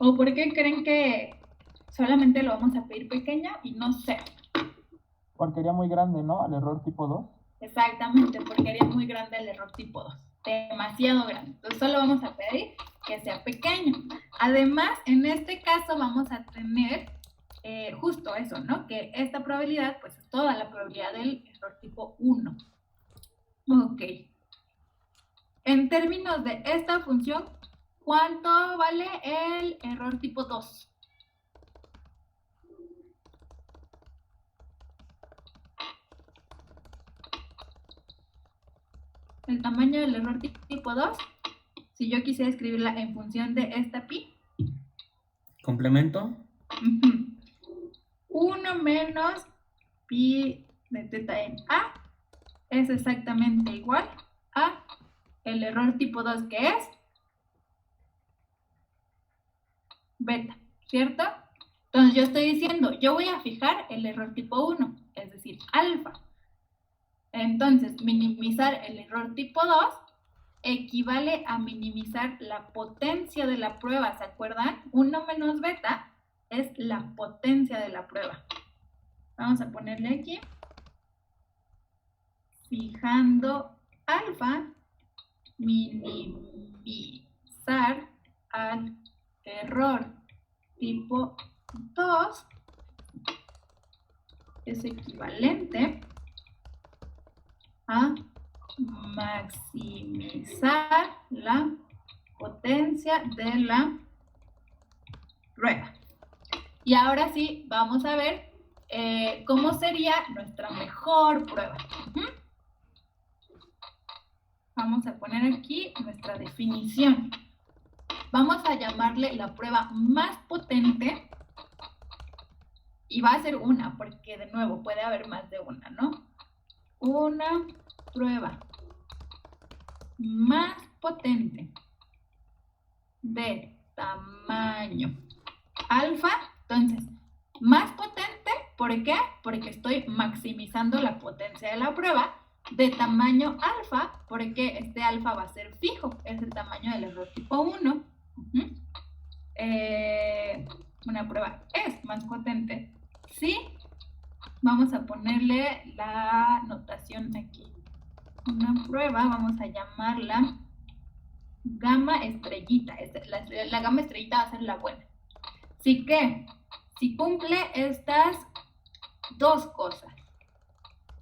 ¿O por qué creen que solamente lo vamos a pedir pequeño y no 0? Porque haría muy grande, ¿no? Al error tipo 2. Exactamente, porque haría muy grande el error tipo 2. demasiado grande. Entonces solo vamos a pedir que sea pequeño. Además, en este caso vamos a tener justo eso, ¿no? Que esta probabilidad, pues es toda la probabilidad del error tipo 1. Ok. En términos de esta función, ¿cuánto vale el error tipo 2? El tamaño del error tipo 2, si yo quisiera escribirla en función de esta pi. ¿Complemento? 1 menos pi de teta en A es exactamente igual a el error tipo 2, que es beta, ¿cierto? Entonces yo estoy diciendo, yo voy a fijar el error tipo 1, es decir, alfa. Entonces, minimizar el error tipo 2 equivale a minimizar la potencia de la prueba, ¿se acuerdan? 1 menos beta es la potencia de la prueba. Vamos a ponerle aquí. Fijando alfa, minimizar al error tipo 2 es equivalente a maximizar la potencia de la prueba. Y ahora sí, vamos a ver cómo sería nuestra mejor prueba. Vamos a poner aquí nuestra definición. Vamos a llamarle la prueba más potente. Y va a ser una, porque de nuevo puede haber más de una, ¿no? Una prueba más potente de tamaño alfa. Entonces, más potente, ¿por qué? Porque estoy maximizando la potencia de la prueba. De tamaño alfa, porque este alfa va a ser fijo, es el tamaño del error tipo 1. Una prueba es más potente, ¿sí? Vamos a ponerle la notación aquí. Una prueba, vamos a llamarla gamma estrellita. La gamma estrellita va a ser la buena. Así que, si cumple estas dos cosas,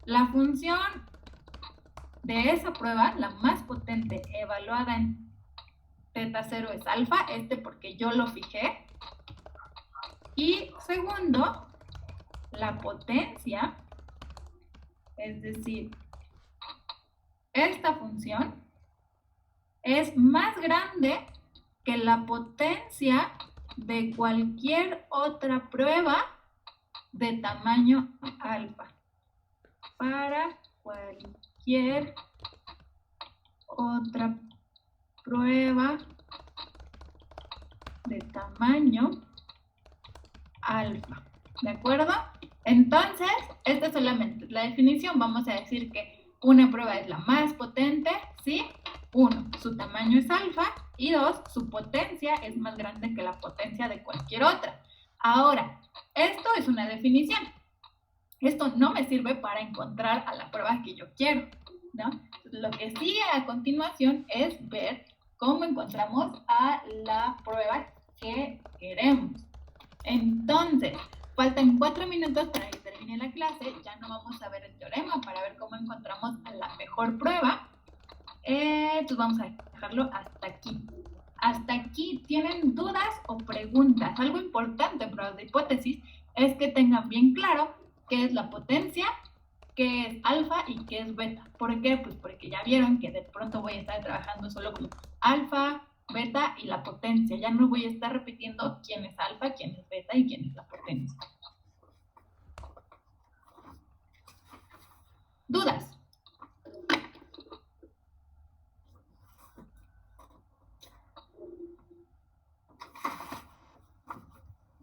la función de esa prueba, la más potente, evaluada en teta 0 es alfa, porque yo lo fijé. Y segundo, la potencia, es decir, esta función es más grande que la potencia de cualquier otra prueba de tamaño alfa. Para cualquier otra prueba de tamaño alfa. ¿De acuerdo? Entonces, esta es solamente la definición. Vamos a decir que una prueba es la más potente, ¿sí? 1, su tamaño es alfa. Y 2, su potencia es más grande que la potencia de cualquier otra. Ahora, esto es una definición. Esto no me sirve para encontrar a la prueba que yo quiero, ¿no? Lo que sigue a continuación es ver cómo encontramos a la prueba que queremos. Entonces, faltan 4 minutos para que termine la clase. Ya no vamos a ver el teorema para ver cómo encontramos a la mejor prueba. Entonces vamos a dejarlo hasta aquí. Hasta aquí, ¿tienen dudas o preguntas? Algo importante en pruebas de hipótesis es que tengan bien claro qué es la potencia, qué es alfa y qué es beta. ¿Por qué? Pues porque ya vieron que de pronto voy a estar trabajando solo con alfa, beta y la potencia. Ya no voy a estar repitiendo quién es alfa, quién es beta y quién es la potencia. ¿Dudas?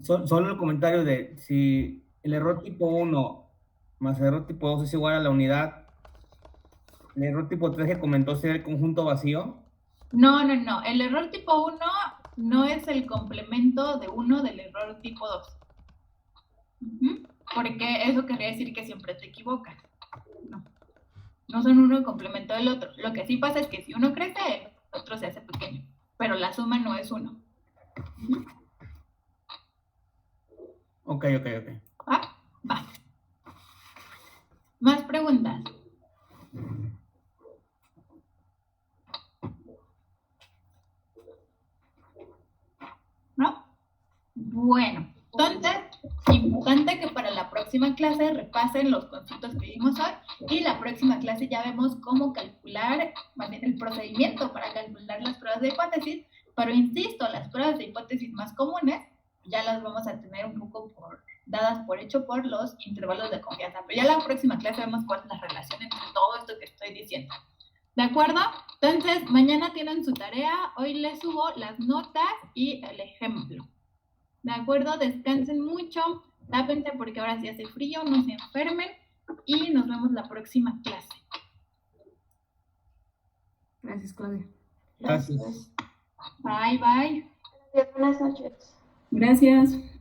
Solo el comentario de si el error tipo 1 más el error tipo 2 es igual a la unidad, el error tipo 3 que comentó ser el conjunto vacío. No. El error tipo 1 no es el complemento de 1 del error tipo 2. Porque eso querría decir que siempre te equivocas. No. No son uno complemento del otro. Lo que sí pasa es que si uno crece, el otro se hace pequeño. Pero la suma no es 1. Ok. ¿Va? Va. ¿Más preguntas? ¿No? Bueno, entonces, importante que para la próxima clase repasen los conceptos que vimos hoy y la próxima clase ya vemos cómo calcular, más bien el procedimiento para calcular las pruebas de hipótesis, pero insisto, las pruebas de hipótesis más comunes ya las vamos a tener un poco dadas por hecho por los intervalos de confianza, pero ya la próxima clase vemos cuál es la relación entre todo esto que estoy diciendo. ¿De acuerdo? Entonces, mañana tienen su tarea, hoy les subo las notas y el ejemplo. ¿De acuerdo? Descansen mucho, tápense porque ahora sí hace frío, no se enfermen y nos vemos la próxima clase. Gracias, Claudia. Gracias. Bye, bye. Buenas noches. Gracias.